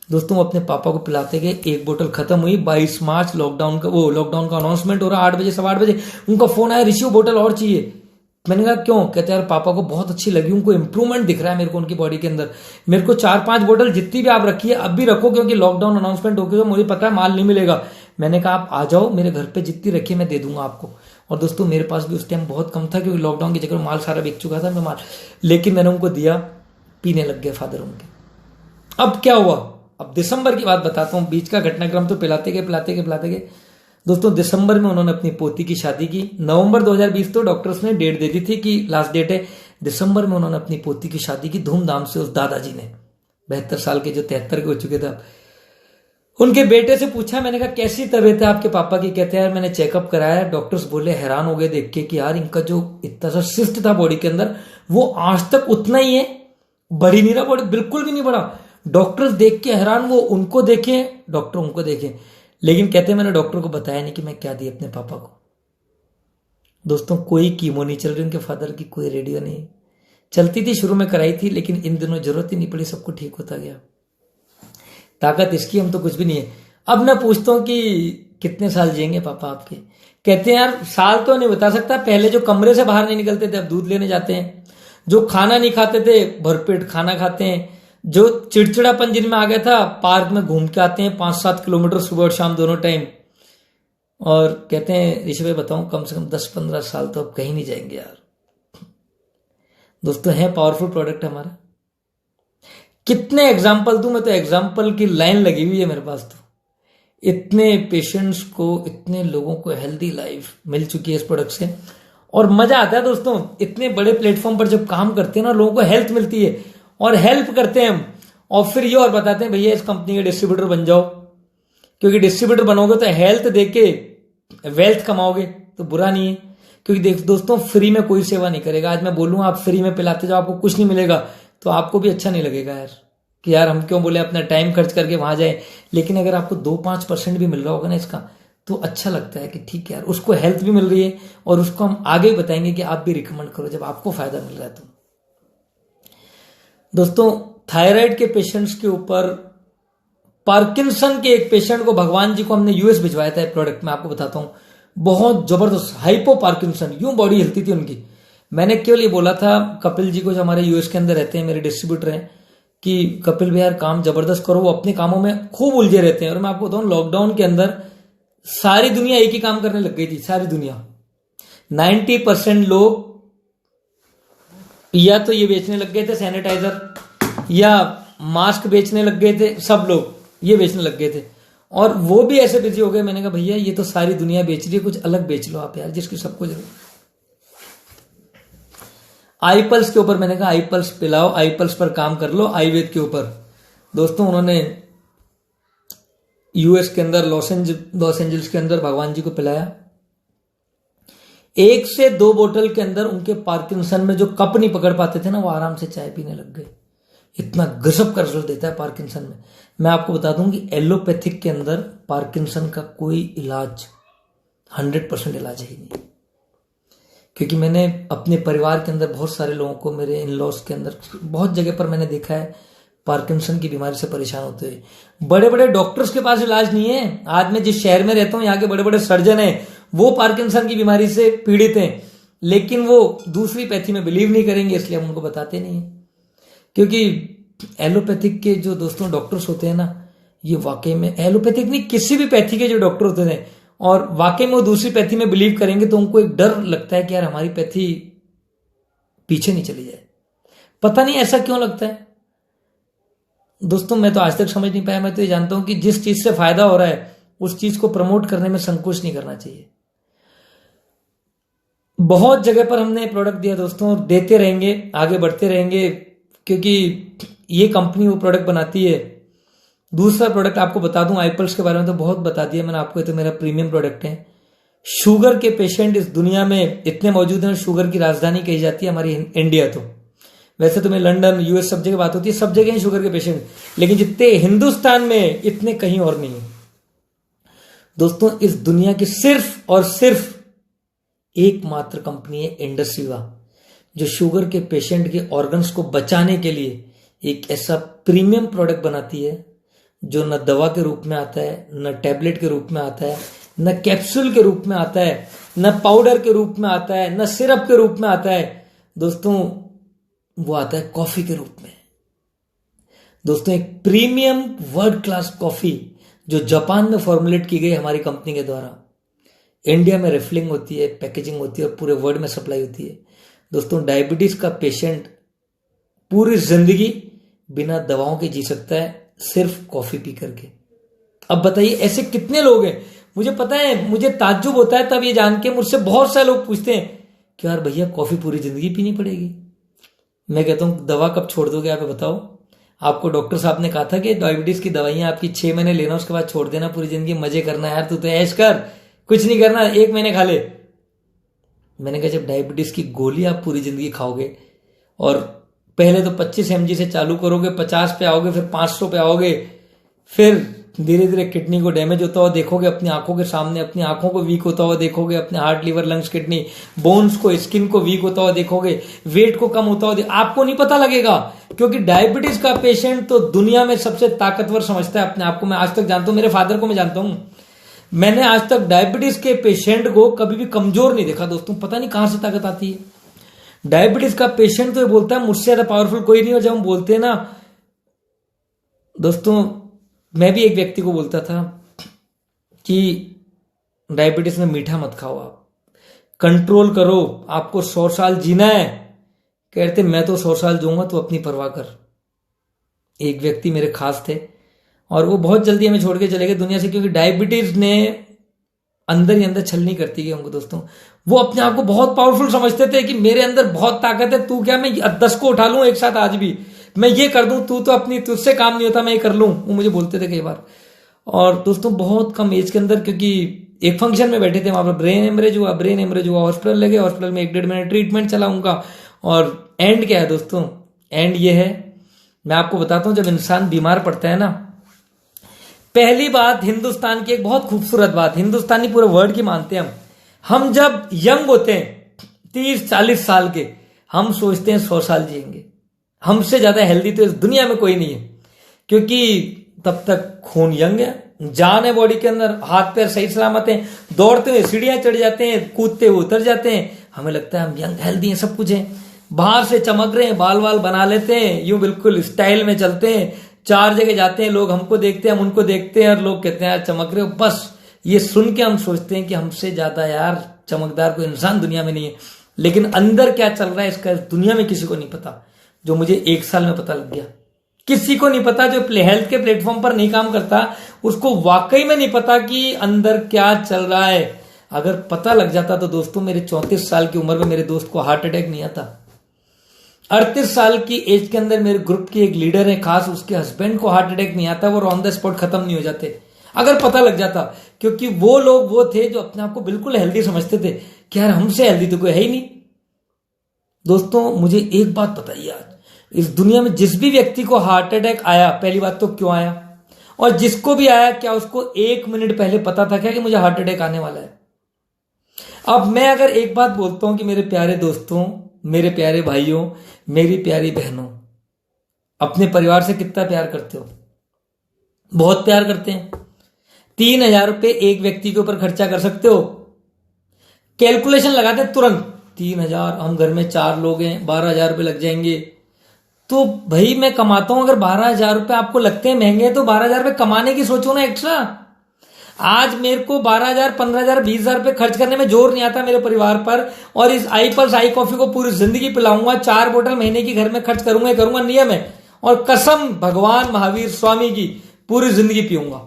दोस्तों। अपने पापा को पिलाते गए, एक बोतल खत्म हुई। 22 मार्च लॉकडाउन का अनाउंसमेंट हो रहा, 8 बजे 8:15 बजे उनका फोन आया, ऋषि बोतल और चाहिए। मैंने कहा क्यों? कहते यार पापा को बहुत अच्छी लगी, उनको इंप्रूवमेंट दिख रहा है मेरे को उनकी बॉडी के अंदर। मेरे को 4-5 बोतल जितनी भी आप रखिए अब भी रखो, क्योंकि लॉकडाउन अनाउंसमेंट हो गया, मुझे पता है माल नहीं मिलेगा। मैंने कहा आप आ जाओ मेरे घर पे, जितनी रखिए मैं दे दूंगा आपको। और दोस्तों मेरे पास भी उस टाइम बहुत कम था, क्योंकि लॉकडाउन के चक्कर में माल सारा बिक चुका था मैं माल, लेकिन मैंने उनको दिया, पीने लग गए फादर उनके। अब क्या हुआ, अब दिसंबर की बात बताता हूँ, बीच का घटनाक्रम। तो पिलाते गए दोस्तों। दिसंबर में उन्होंने अपनी पोती की शादी की। नवंबर 2020 तो डॉक्टर्स ने डेट दे दी थी कि लास्ट डेट है। दिसंबर में उन्होंने अपनी पोती की शादी की धूमधाम से। उस दादाजी ने 72 साल के, जो 73 के हो चुके थे, उनके बेटे से पूछा, मैंने कहा कैसी तबीयत है आपके पापा की? कहते हैं यार मैंने चेकअप कराया, डॉक्टर्स बोले, हैरान हो गए देख के कि यार इनका जो इतना सा सिस्ट था बॉडी के अंदर वो आज तक उतना ही है, बढ़ी नहीं रहा, बॉडी बिल्कुल भी नहीं बढ़ा। डॉक्टर्स देख के हैरान, वो उनको देखे, डॉक्टर उनको देखे, लेकिन कहते मैंने डॉक्टर को बताया नहीं कि मैं क्या दिया अपने पापा को। दोस्तों कोई कीमो नहीं चल रही उनके फादर की, कोई रेडियो नहीं चलती थी, शुरू में कराई थी, लेकिन इन दिनों जरूरत ही नहीं पड़ी, सब कुछ ठीक होता गया। ताकत इसकी हम तो कुछ भी नहीं है। अब मैं पूछता हूं कि कितने साल जिएंगे पापा आपके? कहते हैं यार साल तो नहीं बता सकता, पहले जो कमरे से बाहर नहीं निकलते थे अब दूध लेने जाते हैं, जो खाना नहीं खाते थे भरपेट खाना खाते हैं, जो चिड़चिड़ापन जिनमें आ गया था पार्क में घूम के आते हैं 5-7 किलोमीटर सुबह और शाम दोनों टाइम। और कहते हैं ऋषि भाई बताऊं कम से कम 10-15 साल तो अब कहीं नहीं जाएंगे यार। दोस्तों है पावरफुल प्रोडक्ट हमारा। कितने एग्जाम्पल दूं मैं, तो एग्जाम्पल की लाइन लगी हुई है मेरे पास। तो इतने पेशेंट्स को, इतने लोगों को हेल्दी लाइफ मिल चुकी है इस प्रोडक्ट से, और मजा आता है दोस्तों। इतने बड़े प्लेटफॉर्म पर जब काम करते हैं ना, लोगों को हेल्थ मिलती है और हेल्प करते हैं हम, और फिर ये और बताते हैं भैया इस कंपनी के डिस्ट्रीब्यूटर बन जाओ, क्योंकि डिस्ट्रीब्यूटर बनोगे तो हेल्थ देके वेल्थ कमाओगे, तो बुरा नहीं है। क्योंकि देख दोस्तों फ्री में कोई सेवा नहीं करेगा। आज मैं बोलूँ आप फ्री में पिलाते जाओ, आपको कुछ नहीं मिलेगा, तो आपको भी अच्छा नहीं लगेगा यार, कि यार हम क्यों बोले अपना टाइम खर्च करके वहां जाए। लेकिन अगर आपको 2-5% भी मिल रहा होगा ना इसका, तो अच्छा लगता है कि ठीक है यार, उसको हेल्थ भी मिल रही है, और उसको हम आगे बताएंगे कि आप भी रिकमेंड करो जब आपको फायदा मिल रहा है। तो दोस्तों थायराइड के पेशेंट्स के ऊपर, पार्किंसन के एक पेशेंट को भगवान जी को हमने यूएस भिजवाया था, एक प्रोडक्ट में आपको बताता हूं, बहुत जबरदस्त हाइपो पार्किंसन, यूं बॉडी हिलती थी उनकी। मैंने केवल ये बोला था कपिल जी को, जो हमारे यूएस के अंदर रहते हैं, मेरे डिस्ट्रीब्यूटर हैं, कि कपिल भैया काम जबरदस्त करो। वो अपने कामों में खूब उलझे रहते हैं, और मैं आपको बताऊं लॉकडाउन के अंदर सारी दुनिया एक ही काम करने लग गई थी। सारी दुनिया 90% लोग या तो ये बेचने लग गए थे सैनिटाइजर, या मास्क बेचने लग गए थे सब लोग, ये बेचने लग गए थे। और वो भी ऐसे बिजी हो गए, मैंने कहा भैया ये तो सारी दुनिया बेच रही है, कुछ अलग बेच लो आप यार, जिसकी सबको जरूरत। आई पल्स के ऊपर मैंने कहा आई पल्स पिलाओ, आई पल्स पर काम कर लो, आयुर्वेद के ऊपर। दोस्तों उन्होंने यूएस के अंदर लॉस एंजल्स के अंदर भगवान जी को पिलाया। 1 से 2 बोतल के अंदर उनके पार्किंसन में जो कप नहीं पकड़ पाते थे ना, वो आराम से चाय पीने लग गए। इतना गजब का रिजल्ट देता है पार्किंसन में। मैं आपको बता दूं कि एलोपैथिक के अंदर पार्किंसन का कोई इलाज 100% इलाज है ही नहीं। क्योंकि मैंने अपने परिवार के अंदर बहुत सारे लोगों को, मेरे इन लॉज के अंदर बहुत जगह पर मैंने देखा है पार्किंसन की बीमारी से परेशान होते हुए। बड़े बड़े डॉक्टर्स के पास इलाज नहीं है। आज मैं जिस शहर में रहता हूं, यहाँ के बड़े बड़े सर्जन हैं, वो पार्किंसन की बीमारी से पीड़ित हैं, लेकिन वो दूसरी पैथी में बिलीव नहीं करेंगे, इसलिए हम उनको बताते नहीं है। क्योंकि एलोपैथिक के जो दोस्तों डॉक्टर्स होते हैं ना, ये वाकई में एलोपैथिक नहीं, किसी भी पैथी के जो डॉक्टर होते हैं, और वाकई में वो दूसरी पैथी में बिलीव करेंगे तो उनको एक डर लगता है कि यार हमारी पैथी पीछे नहीं चली जाए। पता नहीं ऐसा क्यों लगता है दोस्तों, मैं तो आज तक समझ नहीं पाया। मैं तो ये जानता हूं कि जिस चीज से फायदा हो रहा है उस चीज को प्रमोट करने में संकोच नहीं करना चाहिए। बहुत जगह पर हमने प्रोडक्ट दिया दोस्तों, और देते रहेंगे, आगे बढ़ते रहेंगे, क्योंकि ये कंपनी वो प्रोडक्ट बनाती है। दूसरा प्रोडक्ट आपको बता दूं, आईपल्स के बारे में तो बहुत बता दिया मैंने आपको, ये तो मेरा प्रीमियम प्रोडक्ट है। शुगर के पेशेंट इस दुनिया में इतने मौजूद हैं, शुगर की राजधानी कही जाती है हमारी इंडिया। तो वैसे तो मैं लंदन, यूएस सब जगह बात होती है, सब जगह हैं शुगर के पेशेंट, लेकिन जितने हिंदुस्तान में इतने कहीं और नहीं है दोस्तों। इस दुनिया की सिर्फ और सिर्फ एकमात्र कंपनी है इंडसविवा, जो शुगर के पेशेंट के ऑर्गन्स को बचाने के लिए एक ऐसा प्रीमियम प्रोडक्ट बनाती है जो न दवा के रूप में आता है, न टैबलेट के रूप में आता है, न कैप्सूल के रूप में आता है, न पाउडर के रूप में आता है, न सिरप के रूप में आता है दोस्तों, वो आता है कॉफी के रूप में। दोस्तों एक प्रीमियम वर्ल्ड क्लास कॉफी जो जापान में फॉर्मुलेट की गई हमारी कंपनी के द्वारा, इंडिया में रिफिलिंग होती है, पैकेजिंग होती है और पूरे वर्ल्ड में सप्लाई होती है। दोस्तों डायबिटीज का पेशेंट पूरी जिंदगी बिना दवाओं के जी सकता है, सिर्फ कॉफी पी करके। अब बताइए ऐसे कितने लोग हैं। मुझे पता है, मुझे ताज्जुब होता है तब ये जान के, मुझसे बहुत सारे लोग पूछते हैं कि यार भैया कॉफी पूरी जिंदगी पीनी पड़ेगी। मैं कहता हूं दवा कब छोड़ दोगे आप बताओ। आपको डॉक्टर साहब ने कहा था कि डायबिटीज की दवाइयां आपकी 6 महीने लेना, उसके बाद छोड़ देना, पूरी जिंदगी मजे करना। यार तू तो ऐश कर, कुछ नहीं करना, 1 महीने खा ले। मैंने कहा जब डायबिटीज की गोली आप पूरी जिंदगी खाओगे, और पहले तो 25 mg से चालू करोगे, 50 पे आओगे, फिर 500 पे आओगे, फिर धीरे धीरे किडनी को डैमेज होता हुआ देखोगे अपनी आंखों के सामने, अपनी आंखों को वीक होता हुआ देखोगे, अपने heart, liver, lungs, kidney, bones को, स्किन को वीक होता हुआ देखोगे, वेट को कम होता हुआ आपको नहीं पता लगेगा। क्योंकि डायबिटीज का पेशेंट तो दुनिया में सबसे ताकतवर समझता है अपने आप को। मैं आज तक जानता हूं, मेरे फादर को मैं जानता हूं, मैंने आज तक डायबिटीज के पेशेंट को कभी भी कमजोर नहीं देखा दोस्तों। पता नहीं कहां से ताकत आती है। डायबिटीज का पेशेंट तो ये बोलता है मुझसे ज्यादा पावरफुल कोई नहीं। और जब हम बोलते हैं ना दोस्तों, मैं भी एक व्यक्ति को बोलता था कि डायबिटीज में मीठा मत खाओ, आप कंट्रोल करो, आपको 100 साल जीना है। कहते मैं तो 100 साल जीऊंगा, तो अपनी परवाह कर। एक व्यक्ति मेरे खास थे और वो बहुत जल्दी हमें छोड़ के चले गए दुनिया से, क्योंकि डायबिटीज ने अंदर ही अंदर छलनी करती गई उनको दोस्तों। वो अपने आप को बहुत पावरफुल समझते थे कि मेरे अंदर बहुत ताकत है, तू क्या, मैं 10 को उठा लूं एक साथ आज भी, मैं ये कर दूं, तू तो अपनी, तुझसे काम नहीं होता, मैं ये कर लूं। वो मुझे बोलते थे कई बार। और दोस्तों बहुत कम एज के अंदर, क्योंकि एक फंक्शन में बैठे थे, वहां पर ब्रेन हेमरेज हुआ, हॉस्पिटल ले गए, हॉस्पिटल में 1-1.5 मिनट ट्रीटमेंट चला उनका। और एंड क्या है दोस्तों, एंड ये है, मैं आपको बताता हूं, जब इंसान बीमार पड़ता है ना, पहली बात हिंदुस्तान की एक बहुत खूबसूरत बात, हिंदुस्तानी पूरे वर्ल्ड की मानते हैं हम जब यंग होते हैं 30-40 साल के, हम सोचते हैं 100 साल जिएंगे। हमसे ज्यादा हेल्दी तो इस दुनिया में कोई नहीं है, क्योंकि तब तक खून यंग है, जान है बॉडी के अंदर, हाथ पैर सही सलामत हैं, दौड़ते हुए सीढ़ियां चढ़ जाते हैं, कूदते हुए उतर जाते हैं, हमें लगता है हम यंग हेल्दी हैं, सब कुछ है। बाहर से चमक रहे हैं, बाल वाल बना लेते हैं, यूं बिल्कुल स्टाइल में चलते हैं, 4 जगह जाते हैं, लोग हमको देखते हैं, हम उनको देखते हैं, और लोग कहते हैं यार चमक रहे हो। बस ये सुन के हम सोचते हैं कि हमसे ज्यादा यार चमकदार कोई इंसान दुनिया में नहीं है। लेकिन अंदर क्या चल रहा है इसका इस दुनिया में किसी को नहीं पता, जो मुझे 1 साल में पता लग गया। किसी को नहीं पता, जो हेल्थ के प्लेटफॉर्म पर नहीं काम करता उसको वाकई में नहीं पता कि अंदर क्या चल रहा है। अगर पता लग जाता तो दोस्तों, मेरे 34 साल की उम्र में मेरे दोस्त को हार्ट अटैक नहीं आता। 38 साल की एज के अंदर मेरे ग्रुप की एक लीडर है खास, उसके हस्बैंड को हार्ट अटैक नहीं आता, वो ऑन द स्पॉट खत्म नहीं हो जाते अगर पता लग जाता। क्योंकि वो लोग वो थे जो अपने आप को बिल्कुल हेल्दी समझते थे कि यार हमसे हेल्दी तो कोई है ही नहीं। दोस्तों मुझे एक बात बताइए, आज इस दुनिया में जिस भी व्यक्ति को हार्ट अटैक आया, पहली बात तो क्यों आया, और जिसको भी आया क्या उसको 1 मिनट पहले पता था क्या कि मुझे हार्ट अटैक आने वाला है। अब मैं अगर एक बात बोलता हूं कि मेरे प्यारे दोस्तों, मेरे प्यारे भाइयों, मेरी प्यारी बहनों, अपने परिवार से कितना प्यार करते हो? बहुत प्यार करते हैं। 3,000 रुपए एक व्यक्ति के ऊपर खर्चा कर सकते हो? कैलकुलेशन लगाते तुरंत, 3,000, हम घर में 4 लोग हैं, 12,000 रुपए लग जाएंगे। तो भाई मैं कमाता हूं, अगर 12,000 रुपए आपको लगते हैं महंगे, तो 12,000 रुपए कमाने की सोचो ना एक्स्ट्रा। आज मेरे को 12,000, 15,000, 20,000 रुपए खर्च करने में जोर नहीं आता मेरे परिवार पर, और इस आई पल्स आई कॉफी को पूरी जिंदगी पिलाऊंगा। 4 बोतल महीने की घर में खर्च करूंगा, करूंगा, नियम है, और कसम भगवान महावीर स्वामी की पूरी जिंदगी पीऊंगा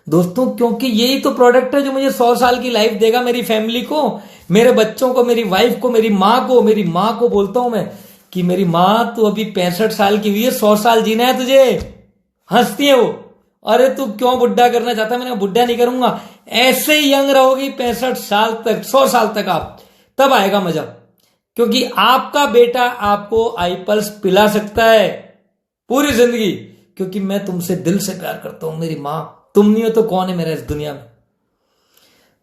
दोस्तों। क्योंकि यही तो प्रोडक्ट है जो मुझे 100 साल की लाइफ देगा, मेरी फैमिली को, मेरे बच्चों को, मेरी वाइफ को, मेरी माँ को। मेरी माँ को बोलता हूं मैं कि मेरी माँ तू अभी 65 साल की हुई है, 100 साल जीना है तुझे। हंसती है वो, अरे तू क्यों बुढ़ा करना चाहता है? मैंने कहा बुढ़ा नहीं करूंगा, ऐसे ही यंग रहोगी 65 साल तक, 100 साल तक आप, तब आएगा मजा। क्योंकि आपका बेटा आपको आई पल्स पिला सकता है पूरी जिंदगी, क्योंकि मैं तुमसे दिल से प्यार करता हूं मेरी मां। तुम नहीं हो तो कौन है मेरा इस दुनिया में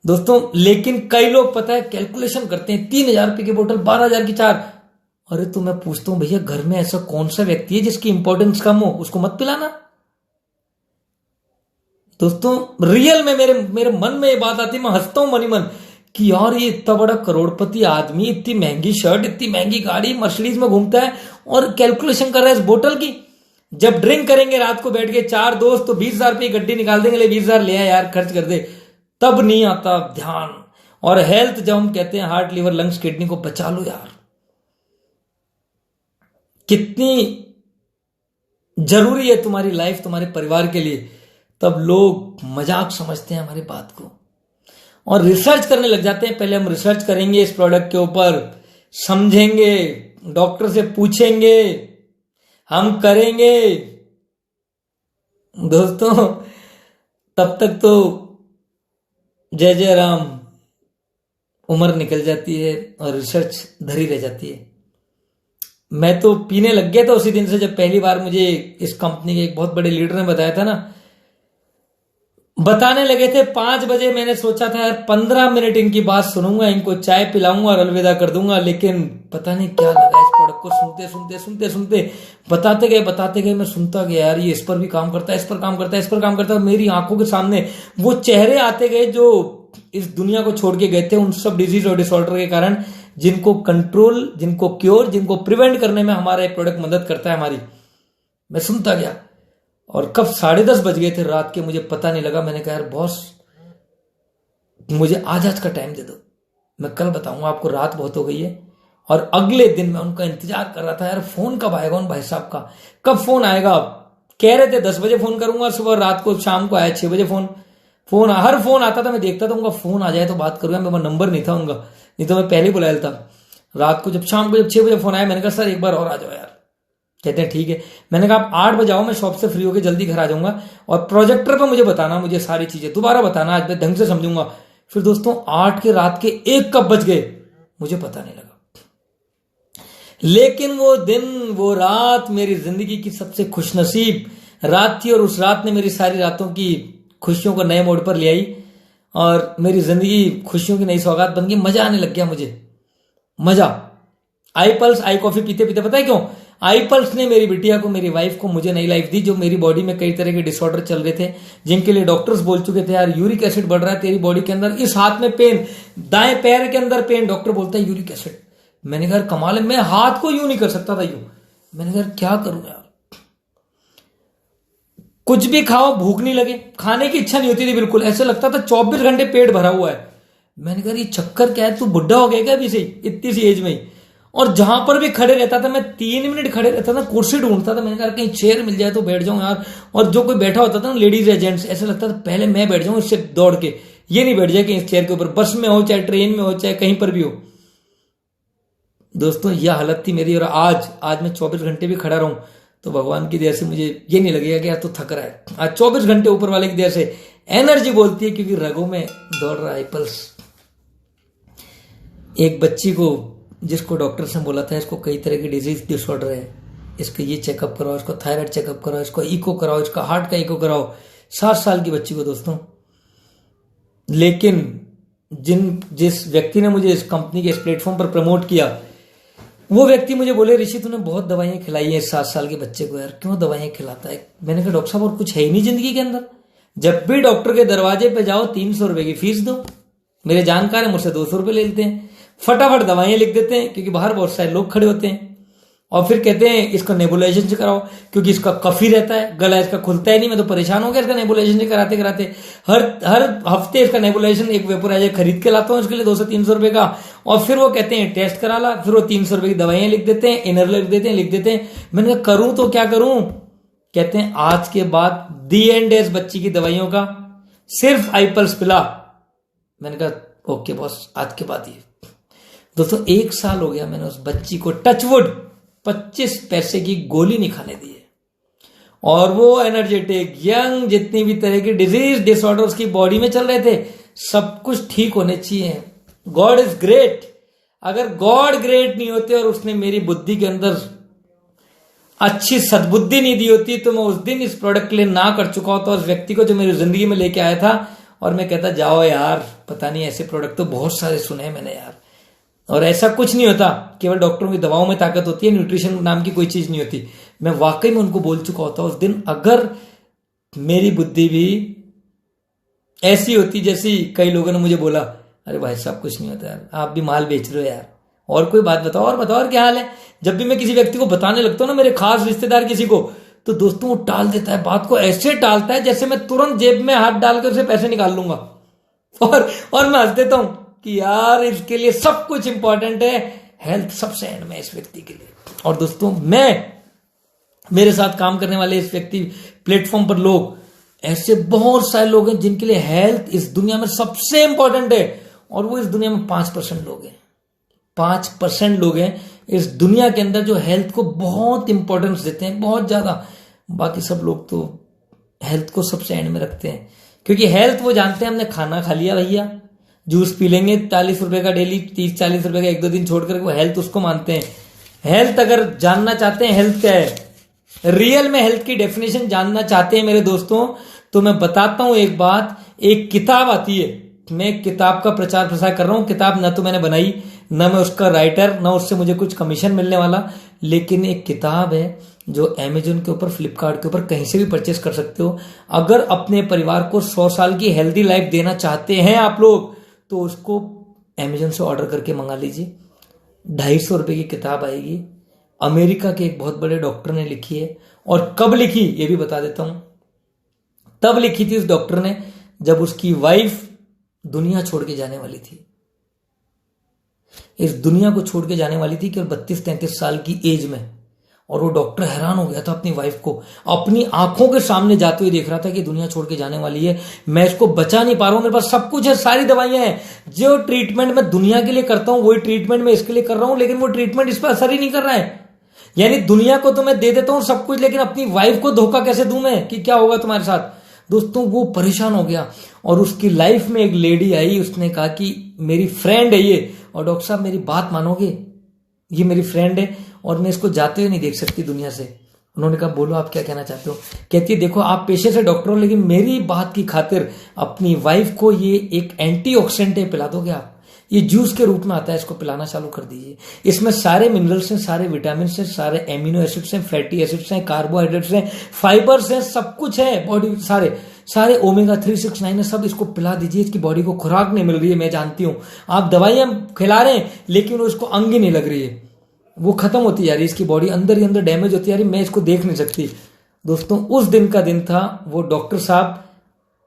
दोस्तों। लेकिन कई लोग पता है कैलकुलेशन करते हैं, 3,000 रुपए की बोतल, 12,000 की 4। अरे तो मैं पूछता हूं भैया, घर में ऐसा कौन सा व्यक्ति है जिसकी इंपॉर्टेंस कम हो, उसको मत पिलाना दोस्तों। रियल में मेरे मन में ये बात आती है, मैं हंसता हूं मनी मन कि यार ये इतना बड़ा करोड़पति आदमी, इतनी महंगी शर्ट, इतनी महंगी गाड़ी, मर्सिडीज में घूमता है और कैलकुलेशन कर रहा है इस बोतल की। जब ड्रिंक करेंगे रात को बैठ के 4 दोस्त, तो 20,000 रुपये की गड्डी निकाल देंगे, ले 20,000 ले आया यार, खर्च कर दे, तब नहीं आता ध्यान। और हेल्थ, जब हम कहते हैं हार्ट, लीवर, लंग्स, किडनी को बचा लो यार, कितनी जरूरी है तुम्हारी लाइफ, तुम्हारे परिवार के लिए, तब लोग मजाक समझते हैं हमारी बात को और रिसर्च करने लग जाते हैं। पहले हम रिसर्च करेंगे इस प्रोडक्ट के ऊपर, समझेंगे, डॉक्टर से पूछेंगे, हम करेंगे दोस्तों। तब तक तो जय जय राम, उम्र निकल जाती है और रिसर्च धरी रह जाती है। मैं तो पीने लग गया था उसी दिन से, जब पहली बार मुझे इस कंपनी के एक बहुत बड़े लीडर ने बताया था ना। बताने लगे थे 5 बजे, मैंने सोचा था यार 15 मिनट इनकी बात सुनूंगा, इनको चाय पिलाऊंगा और अलविदा कर दूंगा। लेकिन पता नहीं क्या लगा इस प्रोडक्ट को, सुनते बताते गए, मैं सुनता गया यार ये इस पर भी काम करता है, इस पर काम करता है, इस पर काम करता है। मेरी आंखों के सामने वो चेहरे आते गए जो इस दुनिया को छोड़ के गए थे उन सब डिजीज और डिसऑर्डर के कारण, जिनको कंट्रोल, जिनको क्योर, जिनको प्रिवेंट करने में हमारा ये प्रोडक्ट मदद करता है हमारी। मैं सुनता गया और कब 10:30 बज गए थे रात के, मुझे पता नहीं लगा। मैंने कहा यार बॉस, मुझे आज का टाइम दे दो, मैं कल बताऊंगा आपको, रात बहुत हो गई है। और अगले दिन मैं उनका इंतजार कर रहा था यार, फोन कब आएगा उन भाई साहब का, कब फोन आएगा। कह रहे थे 10 बजे फोन करूंगा, सुबह, रात को, शाम को आया 6 बजे फोन। हर फोन आता था, मैं देखता था, उनका फोन आ जाए तो बात करूंगा। मेरा नंबर नहीं था उनका, नहीं तो मैं पहले बुलाया था। रात को जब शाम को जब 6 बजे फोन आया, मैंने कहा सर एक बार और आ जाओ यार। कहते हैं ठीक है। मैंने कहा आप 8 बजे आओ, मैं शॉप से फ्री होकर जल्दी घर आ जाऊंगा और प्रोजेक्टर पे मुझे बताना, मुझे सारी चीजें दोबारा बताना, आज मैं ढंग से समझूंगा। फिर दोस्तों 8 के रात के 1 कब बज गए मुझे पता नहीं लगा। लेकिन वो दिन, वो रात मेरी जिंदगी की सबसे खुशनसीब रात थी, और उस रात ने मेरी सारी रातों की खुशियों को नए मोड़ पर ले आई और मेरी जिंदगी खुशियों की नई सौगात बन गई। मजा आने लग गया मुझे, मजा। आई पल्स आई कॉफी पीते पीते, पता है क्यों? आई पल्स ने मेरी बिटिया को, मेरी वाइफ को, मुझे नई लाइफ दी। जो मेरी बॉडी में कई तरह के डिसऑर्डर चल रहे थे, जिनके लिए डॉक्टर्स बोल चुके थे यार यूरिक एसिड बढ़ रहा है तेरी बॉडी के अंदर, इस हाथ में पेन, दाएं पैर के अंदर पेन, डॉक्टर बोलता है यूरिक एसिड। मैंने कहा कमाल है, मैं हाथ को यूं नहीं कर सकता था यूं। मैंने कहा क्या करूं यार, कुछ भी खाओ भूख नहीं लगे, खाने की इच्छा नहीं होती थी बिल्कुल, ऐसे लगता था 24 घंटे पेट भरा हुआ है। मैंने कहा ये चक्कर क्या है, तू बुढ़ा हो गया क्या अभी से, इतनी सी एज में ही? और जहां पर भी खड़े रहता था मैं 3 मिनट खड़े रहता था, कुर्सी ढूंढता था। मैंने कहा कहीं चेयर मिल जाए तो बैठ जाऊं यार। और जो कोई बैठा होता था ना, लेडीज या जेंट्स, ऐसा लगता था पहले मैं बैठ जाऊं इससे दौड़ के, ये नहीं बैठ जाए कहीं इस चेयर के ऊपर, बस में हो चाहे ट्रेन में हो चाहे कहीं पर भी हो। दोस्तों यह हालत थी मेरी। और आज मैं 24 घंटे भी खड़ा रहूं तो भगवान की दया से मुझे ये नहीं लगेगा कि यार तो थक रहा है। आज 24 घंटे ऊपर वाले की दया से एनर्जी बोलती है, क्योंकि रगों में दौड़ रहा है पल्स। एक बच्ची को, जिसको डॉक्टर से बोला था इसको कई तरह की डिजीज डिसऑर्डर है, इसको ये चेकअप कराओ, इसको थायराइड चेकअप कराओ, इसको इको कराओ, इसका हार्ट का इको कराओ, 7 साल की बच्ची को दोस्तों। लेकिन जिस व्यक्ति ने मुझे इस कंपनी के इस प्लेटफॉर्म पर प्रमोट किया, वो व्यक्ति मुझे बोले ऋषि तूने बहुत दवाइयां खिलाई है इस 7 साल के बच्चे को, यार क्यों दवाइयां खिलाता है। मैंने कहा डॉक्टर साहब और कुछ है ही नहीं जिंदगी के अंदर। जब भी डॉक्टर के दरवाजे पे जाओ 300 रुपए की फीस दो। मेरे जानकार है, मुझसे 200 रुपए ले लेते हैं, फटाफट दवाइयां लिख देते हैं, क्योंकि बाहर बहुत सारे लोग खड़े होते हैं। और फिर कहते हैं इसको नेबुलाइजेशन से कराओ, क्योंकि इसका कफी रहता है, गला इसका खुलता ही नहीं। मैं तो परेशान हो गया इसका नेबुलाइजेशन से कराते कराते। हर हफ्ते इसका नेबुलाइजेशन एक वेपोराइजर खरीद के लाता हूँ इसके लिए 200 300 रुपए का। और फिर वो कहते हैं टेस्ट करा ला, फिर वो 300 रुपए की दवाइयां लिख देते हैं, इनर लिख देते हैं। मैंने कहा करूं तो क्या करूं। कहते हैं आज के बाद दी एंड है इस बच्ची की दवाइयों का, सिर्फ आईपल्स पिला। मैंने कहा ओके बॉस, आज के बाद ही। दोस्तों 1 साल हो गया मैंने उस बच्ची को टचवुड 25 पैसे की गोली नहीं खाने दी है। और वो एनर्जेटिक यंग, जितनी भी तरह की डिजीज डिसऑर्डर उसकी बॉडी में चल रहे थे, सब कुछ ठीक होने चाहिए। God is great. अगर गॉड ग्रेट नहीं होते और उसने मेरी बुद्धि के अंदर अच्छी सद्बुद्धि नहीं दी होती, तो मैं उस दिन इस प्रोडक्ट के लिए ना कर चुका होता उस व्यक्ति को जो मेरी जिंदगी में लेके आया था। और मैं कहता जाओ यार, पता नहीं ऐसे प्रोडक्ट तो बहुत सारे सुने हैं मैंने यार। और ऐसा कुछ नहीं होता, केवल डॉक्टरों की दवाओं में ताकत होती है, न्यूट्रिशन नाम की कोई चीज नहीं होती। मैं वाकई में उनको बोल चुका होता उस दिन, अगर मेरी बुद्धि भी ऐसी होती जैसी कई लोगों ने मुझे बोला, अरे भाई साहब कुछ नहीं होता यार, आप भी माल बेच रहे हो यार, और कोई बात बताओ और क्या हाल है। जब भी मैं किसी व्यक्ति को बताने लगता हूं ना, मेरे खास रिश्तेदार किसी को, तो दोस्तों वो टाल देता है बात को, ऐसे टालता है जैसे मैं तुरंत जेब में हाथ डालकर उसे पैसे निकाल लूंगा। और मैं हंस देता हूं कि यार इसके लिए सब कुछ इंपॉर्टेंट है, हेल्थ सबसे एंड में इस व्यक्ति के लिए। और दोस्तों मेरे साथ काम करने वाले इस व्यक्ति प्लेटफॉर्म पर लोग, ऐसे बहुत सारे लोग हैं जिनके लिए हेल्थ इस दुनिया में सबसे इंपॉर्टेंट है। और वो इस दुनिया में 5% लोग हैं, 5% लोग हैं इस दुनिया के अंदर जो हेल्थ को बहुत इंपॉर्टेंस देते हैं, बहुत ज्यादा। बाकी सब लोग तो हेल्थ को सबसे एंड में रखते हैं, क्योंकि हेल्थ वो जानते हैं हमने खाना खा लिया भैया, जूस पी लेंगे 40 रुपए का डेली, 30-40 रुपए का 1-2 दिन छोड़कर, वो हेल्थ उसको मानते हैं। हेल्थ अगर जानना चाहते हैं हेल्थ क्या है, रियल में हेल्थ की डेफिनेशन जानना चाहते हैं मेरे दोस्तों, तो मैं बताता हूं एक बात। एक किताब आती है, मैं एक किताब का प्रचार प्रसार कर रहा हूं। किताब ना तो मैंने बनाई, ना मैं उसका राइटर, ना उससे मुझे कुछ कमीशन मिलने वाला, लेकिन एक किताब है जो अमेजोन के ऊपर, फ्लिपकार्ट के ऊपर कहीं से भी परचेस कर सकते हो। अगर अपने परिवार को 100 साल की हेल्दी लाइफ देना चाहते हैं आप लोग, तो उसको अमेजोन से ऑर्डर करके मंगा लीजिए। 250 रुपए की किताब आएगी। अमेरिका के एक बहुत बड़े डॉक्टर ने लिखी है, और कब लिखी ये भी बता देता हूं। तब लिखी थी उस डॉक्टर ने जब उसकी वाइफ दुनिया छोड़ के जाने वाली थी। इस दुनिया को छोड़ के जाने वाली थी केवल 32-33 साल की एज में। और वो डॉक्टर हैरान हो गया था अपनी वाइफ को अपनी आंखों के सामने जाते हुए देख रहा था कि दुनिया छोड़ के जाने वाली है, मैं इसको बचा नहीं पा रहा हूं, मेरे पास सब कुछ है, सारी दवाइयां हैं, जो ट्रीटमेंट मैं दुनिया के लिए करता हूं वही ट्रीटमेंट मैं इसके लिए कर रहा हूं, लेकिन वो ट्रीटमेंट इस पर असर ही नहीं कर रहा है। यानी दुनिया को तो मैं दे देता हूं सब कुछ, लेकिन अपनी वाइफ को धोखा कैसे दूं मैं, कि क्या होगा तुम्हारे साथ। दोस्तों वो परेशान हो गया, और उसकी लाइफ में एक लेडी आई, उसने कहा कि मेरी फ्रेंड है ये, और डॉक्टर साहब मेरी बात मानोगे, ये मेरी फ्रेंड है और मैं इसको जाते हुए नहीं देख सकती दुनिया से। उन्होंने कहा बोलो आप क्या कहना चाहते हो। कहती है देखो आप पेशे से डॉक्टर हो, लेकिन मेरी बात की खातिर अपनी वाइफ को ये एक एंटीऑक्सीडेंट है पिला दोगे आप, ये जूस के रूप में आता है, इसको पिलाना चालू कर दीजिए। इसमें सारे मिनरल्स हैं, सारे विटामिन हैं, सारे एमिनो एसिड्स हैं, फैटी एसिड्स हैं, कार्बोहाइड्रेट्स हैं, फाइबर्स हैं, सब कुछ है, बॉडी सारे ओमेगा 3, 6, 9 है, सब इसको पिला दीजिए। इसकी बॉडी को खुराक नहीं मिल रही है, मैं जानती हूं आप दवाइयां खिला रहे हैं, लेकिन उसको अंग ही नहीं लग रही है, वो खत्म होती जा रही है, इसकी बॉडी अंदर ही अंदर डैमेज होती जा रही है, मैं इसको देख नहीं सकती। दोस्तों उस दिन का दिन था, वो डॉक्टर साहब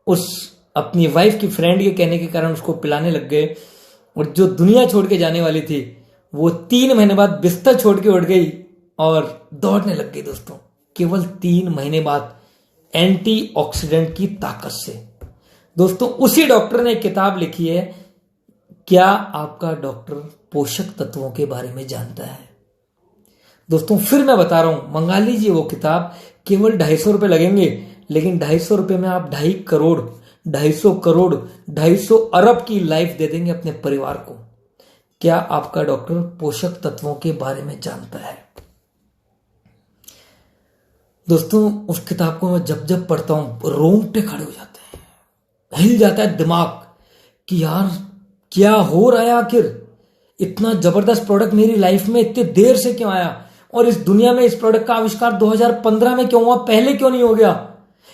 उस अपनी वाइफ की फ्रेंड के कहने के कारण उसको पिलाने लग गए, और जो दुनिया छोड़ के जाने वाली थी वो 3 महीने बाद बिस्तर छोड़ के उठ गई और दौड़ने लग गई दोस्तों, केवल 3 महीने बाद, एंटीऑक्सीडेंट की ताकत से। दोस्तों उसी डॉक्टर ने एक किताब लिखी है, क्या आपका डॉक्टर पोषक तत्वों के बारे में जानता है। दोस्तों फिर मैं बता रहा हूं, मंगा लीजिए वो किताब, केवल 250 रुपए लगेंगे, लेकिन 250 रुपए में आप 2.5 करोड़, 250 करोड़, 250 अरब की लाइफ दे देंगे अपने परिवार को। क्या आपका डॉक्टर पोषक तत्वों के बारे में जानता है। दोस्तों उस किताब को मैं जब जब पढ़ता हूं रोंगटे खड़े हो जाते हैं, हिल जाता है दिमाग कि यार क्या हो रहा है, आखिर इतना जबरदस्त प्रोडक्ट मेरी लाइफ में इतने देर से क्यों आया, और इस दुनिया में इस प्रोडक्ट का आविष्कार 2015 में क्यों हुआ, पहले क्यों नहीं हो गया।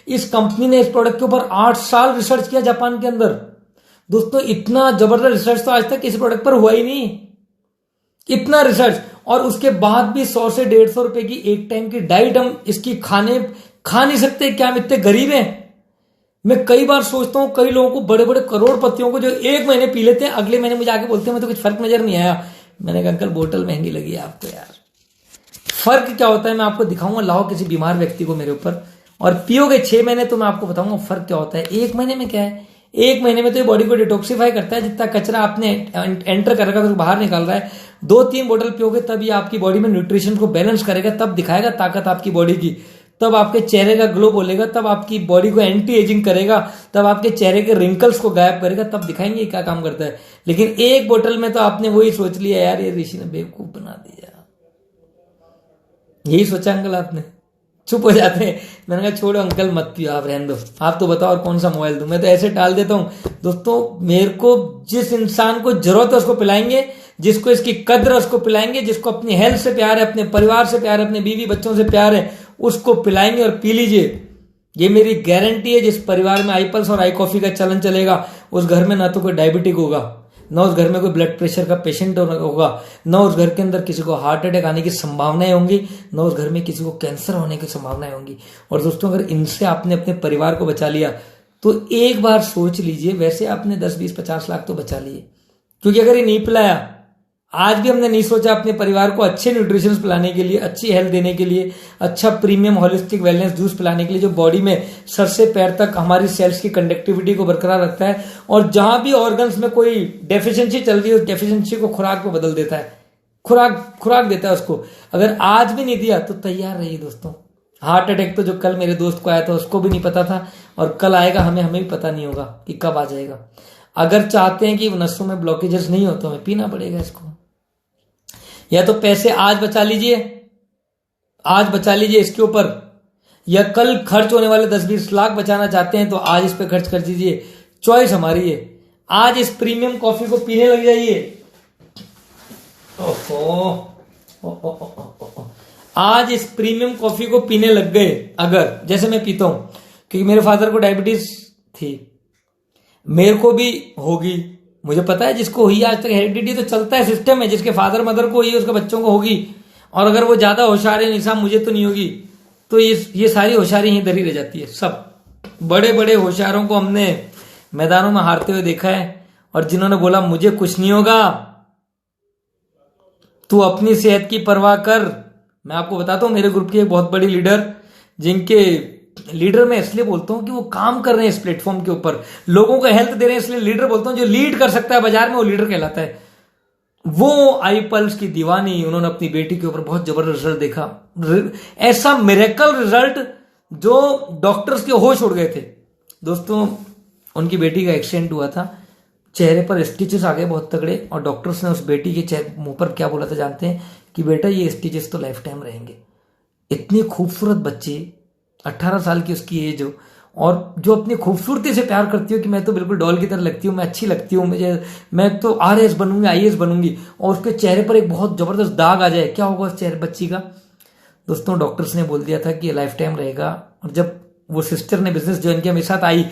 इस कंपनी ने इस प्रोडक्ट के ऊपर 8 साल रिसर्च किया जापान के अंदर। दोस्तों इतना जबरदस्त रिसर्च तो आज तक किसी प्रोडक्ट पर हुआ ही नहीं, इतना रिसर्च, और उसके बाद भी 100 से 150 रुपए की एक टाइम की डाइट हम इसकी खा नहीं सकते। क्या हम इतने गरीब हैं। मैं कई बार सोचता हूं, कई लोगों को, बड़े बड़े करोड़पतियों को, जो 1 महीने पी लेते हैं, अगले महीने मुझे आके बोलते हैं मैं तो कुछ फर्क नजर नहीं आया। मैंने कहा अंकल बोतल महंगी लगी है आपको यार, फर्क क्या होता है मैं आपको दिखाऊंगा। लाओ किसी बीमार व्यक्ति को मेरे ऊपर और पियोगे 6 महीने तो मैं आपको बताऊंगा फर्क क्या होता है। 1 महीने में क्या है, 1 महीने में तो ये बॉडी को डिटॉक्सिफाई करता है, जितना कचरा आपने एंटर करेगा तो बाहर निकाल रहा है। 2-3 बोतल पियोगे तब ये आपकी बॉडी में न्यूट्रिशन को बैलेंस करेगा, तब दिखाएगा ताकत आपकी बॉडी की, तब आपके चेहरे का ग्लो बोलेगा, तब आपकी बॉडी को एंटी एजिंग करेगा, तब आपके चेहरे के रिंकल्स को गायब करेगा, तब दिखाएंगे क्या काम करता है। लेकिन 1 बोतल में तो आपने वही सोच लिया यार ये ऋषि ने बेवकूफ बना दिया, यही सोचा अंकल आपने, चुप हो जाते हैं। मैंने कहा छोड़ो अंकल मत पियो, आप रहने दो, आप तो बताओ और कौन सा मोबाइल दूं। मैं तो ऐसे टाल देता हूं। दोस्तों मेरे को जिस इंसान को जरूरत है उसको पिलाएंगे, जिसको इसकी कद्र है उसको पिलाएंगे, जिसको अपनी हेल्थ से प्यार है, अपने परिवार से प्यार है, अपने बीवी बच्चों से प्यार है, उसको पिलाएंगे और पी लीजिए। ये मेरी गारंटी है। जिस परिवार में आई पल्स और आई कॉफी का चलन चलेगा उस घर में ना तो कोई डायबिटिक होगा, ना उस घर में कोई ब्लड प्रेशर का पेशेंट होगा, ना उस घर के अंदर किसी को हार्ट अटैक आने की संभावनाएं होंगी, ना उस घर में किसी को कैंसर होने की संभावनाएं होंगी। और दोस्तों अगर इनसे आपने अपने परिवार को बचा लिया तो एक बार सोच लीजिए, वैसे आपने 10, 20, 50 लाख तो बचा लिए। क्योंकि अगर ये नहीं पिलाया, आज भी हमने नहीं सोचा अपने परिवार को अच्छे न्यूट्रिशन पिलाने के लिए, अच्छी हेल्थ देने के लिए, अच्छा प्रीमियम होलिस्टिक वेलनेस जूस पिलाने के लिए जो बॉडी में सर से पैर तक हमारी सेल्स की कंडक्टिविटी को बरकरार रखता है, और जहां भी ऑर्गन्स में कोई डेफिशिएंसी चल रही है उस डेफिशिएंसी को खुराक में बदल देता है, खुराक देता है उसको। अगर आज भी नहीं दिया तो तैयार रहिए दोस्तों। हार्ट अटैक तो जो कल मेरे दोस्त को आया था उसको भी नहीं पता था, और कल आएगा हमें भी पता नहीं होगा कि कब आ जाएगा। अगर चाहते हैं कि नसों में ब्लॉकेजेस नहीं हो तो हमें पीना पड़ेगा इसको। या तो पैसे आज बचा लीजिए इसके ऊपर, या कल खर्च होने वाले 10-20 लाख बचाना चाहते हैं तो आज इस पे खर्च कर दीजिए। चॉइस हमारी है। आज इस प्रीमियम कॉफी को पीने लग जाइए। आज इस प्रीमियम कॉफी को पीने लग गए, अगर जैसे मैं पीता हूं, क्योंकि मेरे फादर को डायबिटीज थी, मेरे को भी होगी, मुझे पता है जिसको हुई आज तक हेरिडिटी तो चलता है, सिस्टम है, जिसके फादर मदर को हुई उसके बच्चों को होगी, और अगर वो ज्यादा होशियार है निशा मुझे तो नहीं होगी, तो ये सारी होशियारी यहीं धरी रह जाती है। सब बड़े बड़े होशियारों को हमने मैदानों में हारते हुए देखा है, और जिन्होंने बोला मुझे कुछ नहीं होगा, तू अपनी सेहत की परवाह कर। मैं आपको बताता हूं, मेरे ग्रुप की एक बहुत बड़ी लीडर, जिनके लीडर मैं इसलिए बोलता हूं कि वो काम कर रहे हैं इस प्लेटफॉर्म के ऊपर, लोगों को हेल्थ दे रहे हैं, इसलिए लीडर बोलता हूं। जो लीड कर सकता है बाजार में वो लीडर कहलाता है। वो आई पल्स की दीवानी, उन्होंने अपनी बेटी के ऊपर बहुत जबरदस्त रिजल्ट देखा, ऐसा मिरेकल रिजल्ट जो डॉक्टर्स के होश उड़ गए थे। दोस्तों उनकी बेटी का एक्सीडेंट हुआ था, चेहरे पर स्टिचेस आ गए बहुत तगड़े, और डॉक्टर्स ने उस बेटी के मुंह पर क्या बोला था जानते हैं? कि बेटा ये स्टिचेस तो लाइफ टाइम रहेंगे। इतनी खूबसूरत बच्ची, 18 साल की उसकी एज हो, और जो अपनी खूबसूरती से प्यार करती हो कि मैं तो बिल्कुल डॉल की तरह लगती हूँ, मैं अच्छी लगती हूँ, मैं तो RAS बनूंगी, IAS बनूंगी, और उसके चेहरे पर एक बहुत जबरदस्त दाग आ जाए, क्या होगा उस चेहरे बच्ची का? दोस्तों डॉक्टर्स ने बोल दिया था कि ये लाइफ टाइम रहेगा। और जब वो सिस्टर ने बिजनेस ज्वाइन किया, मेरे साथ आई।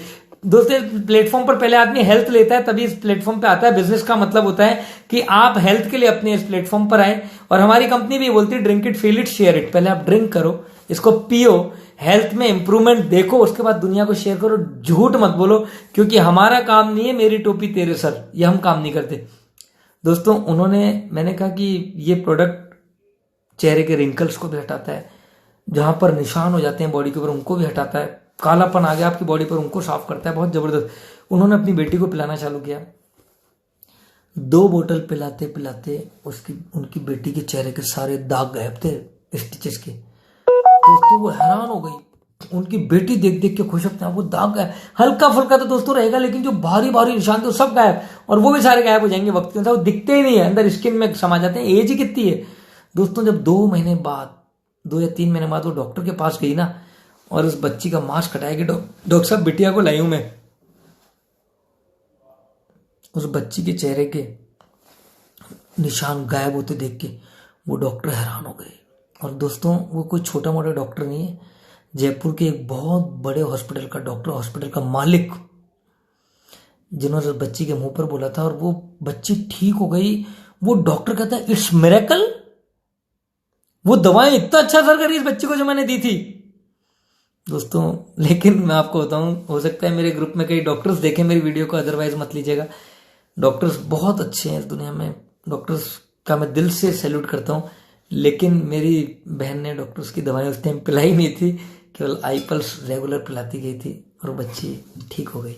दोस्तों प्लेटफॉर्म पर पहले आदमी हेल्थ लेता है तभी इस प्लेटफॉर्म पे आता है। बिजनेस का मतलब होता है कि आप हेल्थ के लिए अपने इस प्लेटफॉर्म पर आए, और हमारी कंपनी भी बोलती है drink it, feel it, share it. पहले आप ड्रिंक करो, इसको पियो, हेल्थ में इंप्रूवमेंट देखो, उसके बाद दुनिया को शेयर करो। झूठ मत बोलो, क्योंकि हमारा काम नहीं है मेरी टोपी तेरे सर, ये हम काम नहीं करते। दोस्तों मैंने कहा कि ये प्रोडक्ट चेहरे के रिंकल्स को भी हटाता है, जहां पर निशान हो जाते हैं बॉडी के ऊपर उनको भी हटाता है, कालापन आ गया आपकी बॉडी पर उनको साफ करता है, बहुत जबरदस्त। उन्होंने अपनी बेटी को पिलाना चालू किया। 2 बोतल पिलाते पिलाते उनकी बेटी के चेहरे के सारे दाग गायब थे स्टिचेस के। दोस्तों वो हैरान हो गई, उनकी बेटी देख देख के खुश अपने आप, वो दाग गायब, हल्का फुल्का तो दोस्तों रहेगा, लेकिन जो भारी भारी निशान थे वो सब गायब, और वो भी सारे गायब हो जाएंगे वक्त के अनुसार, वो दिखते ही नहीं है, अंदर स्किन में समा जाते हैं। एज ही कितनी है दोस्तों। जब 2 महीने बाद, 2 या 3 महीने बाद वो डॉक्टर के पास गई ना, और उस बच्ची का मास्क हटाएगी, डॉक्टर साहब बिटिया को लाई हूं मैं, उस बच्ची के चेहरे के निशान गायब होते देख के वो डॉक्टर हैरान हो गए। और दोस्तों वो कोई छोटा मोटा डॉक्टर नहीं है, जयपुर के एक बहुत बड़े हॉस्पिटल का डॉक्टर, हॉस्पिटल का मालिक, जिन्होंने उस बच्ची के मुंह पर बोला था, और वो बच्ची ठीक हो गई। वो डॉक्टर कहता है इट्स मिरेकल, वो दवाएं इतना अच्छा असर करी इस बच्ची को जो मैंने दी थी दोस्तों। लेकिन मैं आपको बताऊं, हो सकता है मेरे ग्रुप में कई डॉक्टर्स देखें मेरी वीडियो को, अदरवाइज मत लीजिएगा। डॉक्टर्स बहुत अच्छे हैं इस दुनिया में, डॉक्टर्स का मैं दिल से सैल्यूट करता हूं। लेकिन मेरी बहन ने डॉक्टर्स की दवाएं उस टाइम पिलाई नहीं थी, केवल आई पल्स रेगुलर पिलाती गई थी, और वो बच्ची ठीक हो गई।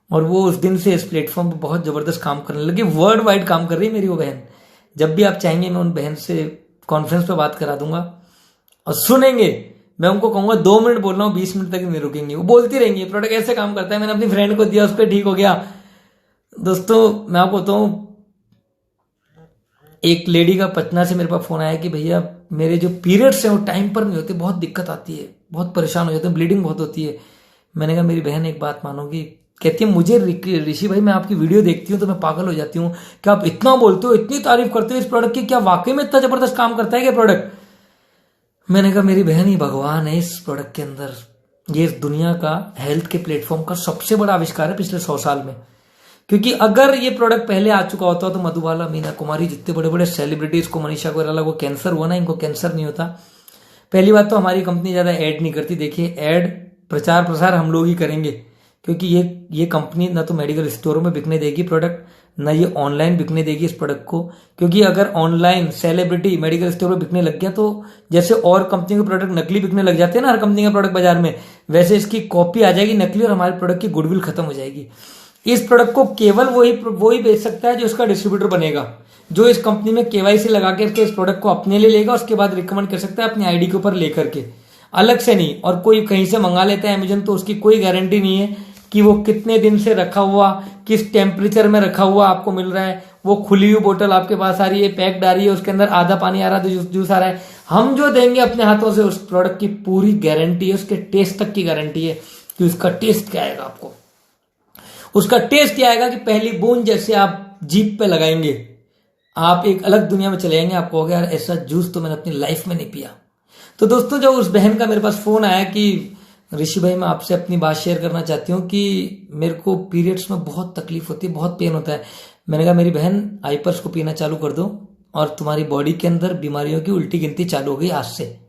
और वो उस दिन से इस प्लेटफॉर्म पर बहुत जबरदस्त काम करने लगी, वर्ल्ड वाइड काम कर रही है मेरी वो बहन। जब भी आप चाहेंगे मैं उन बहन से कॉन्फ्रेंस पे बात करा दूंगा, और सुनेंगे, मैं उनको कहूंगा 2 मिनट बोल रहा हूँ, 20 मिनट तक नहीं रुकेंगे, वो बोलती रहेंगी प्रोडक्ट ऐसे काम करता है, मैंने अपनी फ्रेंड को दिया, उस पर ठीक हो गया। दोस्तों मैं आपको बताऊं, एक लेडी का पटना से मेरे पास फोन आया कि भैया मेरे जो पीरियड्स हैं वो टाइम पर नहीं होते, बहुत दिक्कत आती है, बहुत परेशान हो जाते हैं, ब्लीडिंग बहुत होती है। मैंने कहा मेरी बहन एक बात मानोगी, कहती है मुझे ऋषि भाई मैं आपकी वीडियो देखती हूँ तो मैं पागल हो जाती हूँ कि आप इतना बोलते हो, इतनी तारीफ करते हो इस प्रोडक्ट की, क्या वाकई में इतना जबरदस्त काम करता है क्या प्रोडक्ट। मैंने कहा मेरी बहन ही भगवान है इस प्रोडक्ट के अंदर, ये इस दुनिया का हेल्थ के प्लेटफॉर्म का सबसे बड़ा आविष्कार है पिछले 100 साल में। क्योंकि अगर ये प्रोडक्ट पहले आ चुका होता तो मधुबाला, मीना कुमारी, जितने बड़े बड़े सेलिब्रिटीज को, मनीषा कोइराला को कैंसर हुआ ना, इनको कैंसर नहीं होता। पहली बात तो हमारी कंपनी ज्यादा ऐड नहीं करती, देखिए ऐड प्रचार प्रसार हम लोग ही करेंगे, क्योंकि ये कंपनी ना तो मेडिकल स्टोरों में बिकने देगी प्रोडक्ट, ना ये ऑनलाइन बिकने देगी इस प्रोडक्ट को। क्योंकि अगर ऑनलाइन सेलिब्रिटी मेडिकल स्टोर में बिकने लग गया तो जैसे और कंपनी के प्रोडक्ट नकली बिकने लग जाते हैं ना हर कंपनी का प्रोडक्ट बाजार में, वैसे इसकी कॉपी आ जाएगी नकली, और हमारे प्रोडक्ट की गुडविल खत्म हो जाएगी। इस प्रोडक्ट को केवल वही बेच सकता है जो इसका डिस्ट्रीब्यूटर बनेगा, जो इस कंपनी में केवाईसी लगा के इस प्रोडक्ट को अपने लिए लेगा, उसके बाद रिकमेंड कर सकता है अपनी आईडी के ऊपर लेकर के, अलग से नहीं। और कोई कहीं से मंगा लेता है अमेजन, तो उसकी कोई गारंटी नहीं है कि वो कितने दिन से रखा हुआ, किस टेम्परेचर में रखा हुआ आपको मिल रहा है। वो खुली हुई बोतल आपके पास आ रही है, पैक्ड आ रही है, उसके अंदर आधा पानी आ रहा है, जूस आ रहा है। हम जो देंगे अपने हाथों से उस प्रोडक्ट की पूरी गारंटी है, उसके टेस्ट तक की गारंटी है कि उसका टेस्ट क्या आएगा आपको। उसका टेस्ट क्या आएगा कि पहली बूंद जैसे आप जीभ पे लगाएंगे आप एक अलग दुनिया में चले जाएंगे, आप कहोगे यार ऐसा जूस तो मैंने अपनी लाइफ में नहीं पिया। तो दोस्तों जब उस बहन का मेरे पास फोन आया कि ऋषि भाई मैं आपसे अपनी बात शेयर करना चाहती हूँ कि मेरे को पीरियड्स में बहुत तकलीफ होती है, बहुत पेन होता है। मैंने कहा मेरी बहन आईपर्स को पीना चालू कर दो और तुम्हारी बॉडी के अंदर बीमारियों की उल्टी गिनती चालू हो गई आज से,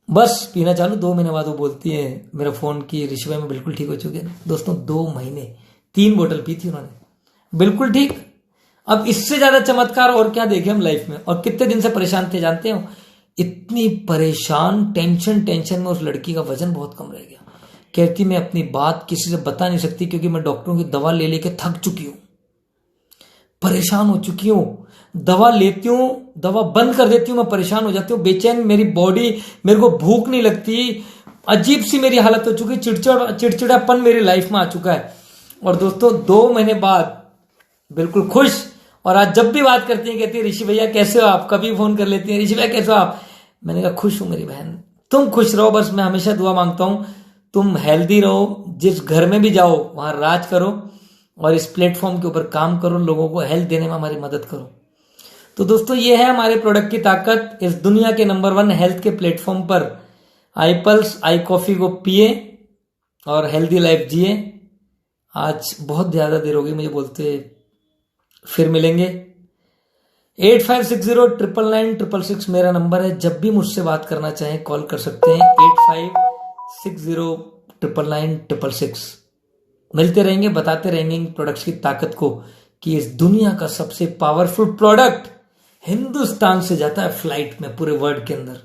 बस पीना चालू। 2 महीने बाद वो बोलती है मेरा फोन की ऋषि भाई मैं बिल्कुल ठीक हो चुके हैं। दोस्तों 2 महीने 3 बोतल पी थी उन्होंने, बिल्कुल ठीक। अब इससे ज्यादा चमत्कार और क्या देखे हम लाइफ में। और कितने दिन से परेशान थे जानते हो, इतनी परेशान, टेंशन में उस लड़की का वजन बहुत कम रह गया। कहती मैं अपनी बात किसी से बता नहीं सकती क्योंकि मैं डॉक्टरों की दवा ले लेके थक चुकी हूं, परेशान हो चुकी हूं। दवा लेती हूं, दवा बंद कर देती हूं, मैं परेशान हो जाती हूँ, बेचैन मेरी बॉडी, मेरे को भूख नहीं लगती, अजीब सी मेरी हालत हो चुकी, चिड़चिड़ापन मेरी लाइफ में आ चुका है। और दोस्तों 2 महीने बाद बिल्कुल खुश। और आज जब भी बात करती है कहती है ऋषि भैया कैसे हो आप, कभी फोन कर लेती है ऋषि भैया कैसे हो आप। मैंने कहा खुश हूं मेरी बहन, तुम खुश रहो, बस मैं हमेशा दुआ मांगता हूं तुम हेल्दी रहो, जिस घर में भी जाओ वहां राज करो और इस प्लेटफॉर्म के ऊपर काम करो, लोगों को हेल्थ देने में हमारी मदद करो। तो दोस्तों ये है हमारे प्रोडक्ट की ताकत। इस दुनिया के नंबर 1 हेल्थ के प्लेटफॉर्म पर आई पल्स आई कॉफी को पिए और हेल्दी लाइफ जिए। आज बहुत ज्यादा देर हो गई मुझे बोलते, फिर मिलेंगे। 8560999666 मेरा नंबर है, जब भी मुझसे बात करना चाहें कॉल कर सकते हैं। 8560999666 मिलते रहेंगे, बताते रहेंगे इन प्रोडक्ट्स की ताकत को कि इस दुनिया का सबसे पावरफुल प्रोडक्ट हिंदुस्तान से जाता है फ्लाइट में पूरे वर्ल्ड के अंदर।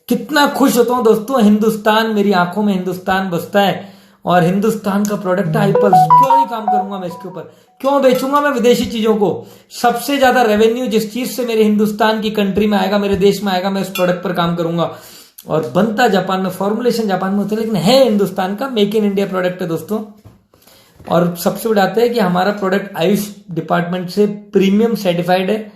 कितना खुश होता हूं दोस्तों, हिंदुस्तान, मेरी आंखों में हिंदुस्तान बसता है और हिंदुस्तान का प्रोडक्ट है आईपल्स। क्यों नहीं काम करूंगा मैं इसके ऊपर, क्यों बेचूंगा मैं विदेशी चीजों को। सबसे ज्यादा रेवेन्यू जिस चीज से मेरे हिंदुस्तान की कंट्री में आएगा, मेरे देश में आएगा, मैं उस प्रोडक्ट पर काम करूंगा। और बनता जापान में, फॉर्मुलेशन जापान में होता है, लेकिन है हिंदुस्तान का, मेक इन इंडिया प्रोडक्ट है दोस्तों। और सबसे बड़ा आता है कि हमारा प्रोडक्ट आयुष डिपार्टमेंट से प्रीमियम सर्टिफाइड है,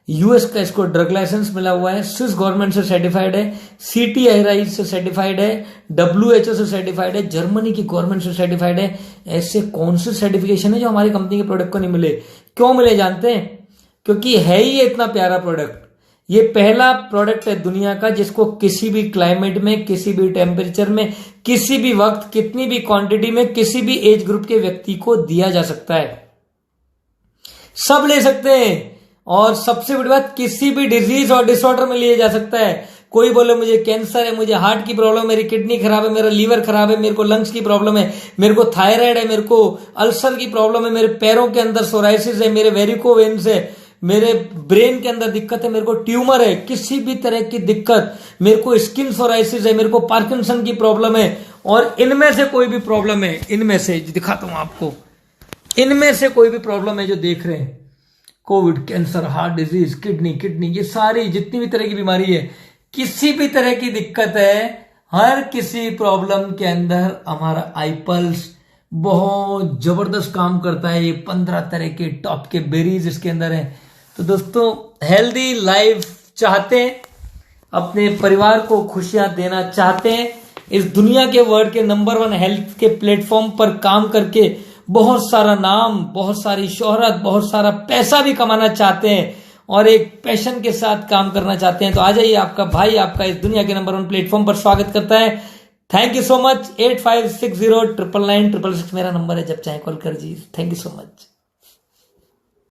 यूएस का इसको ड्रग लाइसेंस मिला हुआ है, स्विस गवर्नमेंट से सर्टिफाइड है, CTI से सर्टिफाइड है, WHO से सर्टिफाइड है, जर्मनी की गवर्नमेंट से सर्टिफाइड है। ऐसे कौन से सर्टिफिकेशन है जो हमारी कंपनी के प्रोडक्ट को नहीं मिले? क्यों मिले जानते हैं? क्योंकि है ही ये इतना प्यारा प्रोडक्ट। ये पहला प्रोडक्ट है दुनिया का जिसको किसी भी क्लाइमेट में, किसी भी टेम्परेचर में, किसी भी वक्त, कितनी भी क्वांटिटी में, किसी भी एज ग्रुप के व्यक्ति को दिया जा सकता है। सब ले सकते हैं। और सबसे बड़ी बात, किसी भी डिजीज और डिसऑर्डर में लिया जा सकता है। कोई बोले मुझे कैंसर है, मुझे हार्ट की प्रॉब्लम, मेरी किडनी खराब है, मेरा लीवर खराब है, मेरे को लंग्स की प्रॉब्लम है, मेरे को थायराइड है, मेरे को अल्सर की प्रॉब्लम है, मेरे पैरों के अंदर सोराइसिस है, मेरे वेरिकोवेन्स है, मेरे ब्रेन के अंदर दिक्कत है, मेरे को ट्यूमर है, किसी भी तरह की दिक्कत, मेरे को स्किन सोराइसिस है, मेरे को पार्किंसन की प्रॉब्लम है, और इनमें से कोई भी प्रॉब्लम है, इनमें से दिखाता हूं आपको, इनमें से कोई भी प्रॉब्लम है जो देख रहे हैं, Covid, cancer, heart disease, kidney, ये सारी जितनी भी तरह की बीमारी है, किसी भी तरह की दिक्कत है, हर किसी प्रॉब्लम के अंदर हमारा आईपल्स बहुत जबरदस्त काम करता है। ये 15 तरह के टॉप के बेरीज इसके अंदर हैं। तो दोस्तों, हेल्दी लाइफ चाहते हैं, अपने परिवार को खुशियां देना चाहते हैं, इस दुनिया के वर्ल्ड के नंबर 1 हेल्थ के प्लेटफॉर्म पर काम करके बहुत सारा नाम, बहुत सारी शोहरत, बहुत सारा पैसा भी कमाना चाहते हैं और एक पैशन के साथ काम करना चाहते हैं, तो आ जाइए। आपका भाई आपका इस दुनिया के नंबर 1 प्लेटफॉर्म पर स्वागत करता है। Thank you so much. 8560 999 666 मेरा नंबर है, जब चाहे कॉल कर जी। Thank you so much.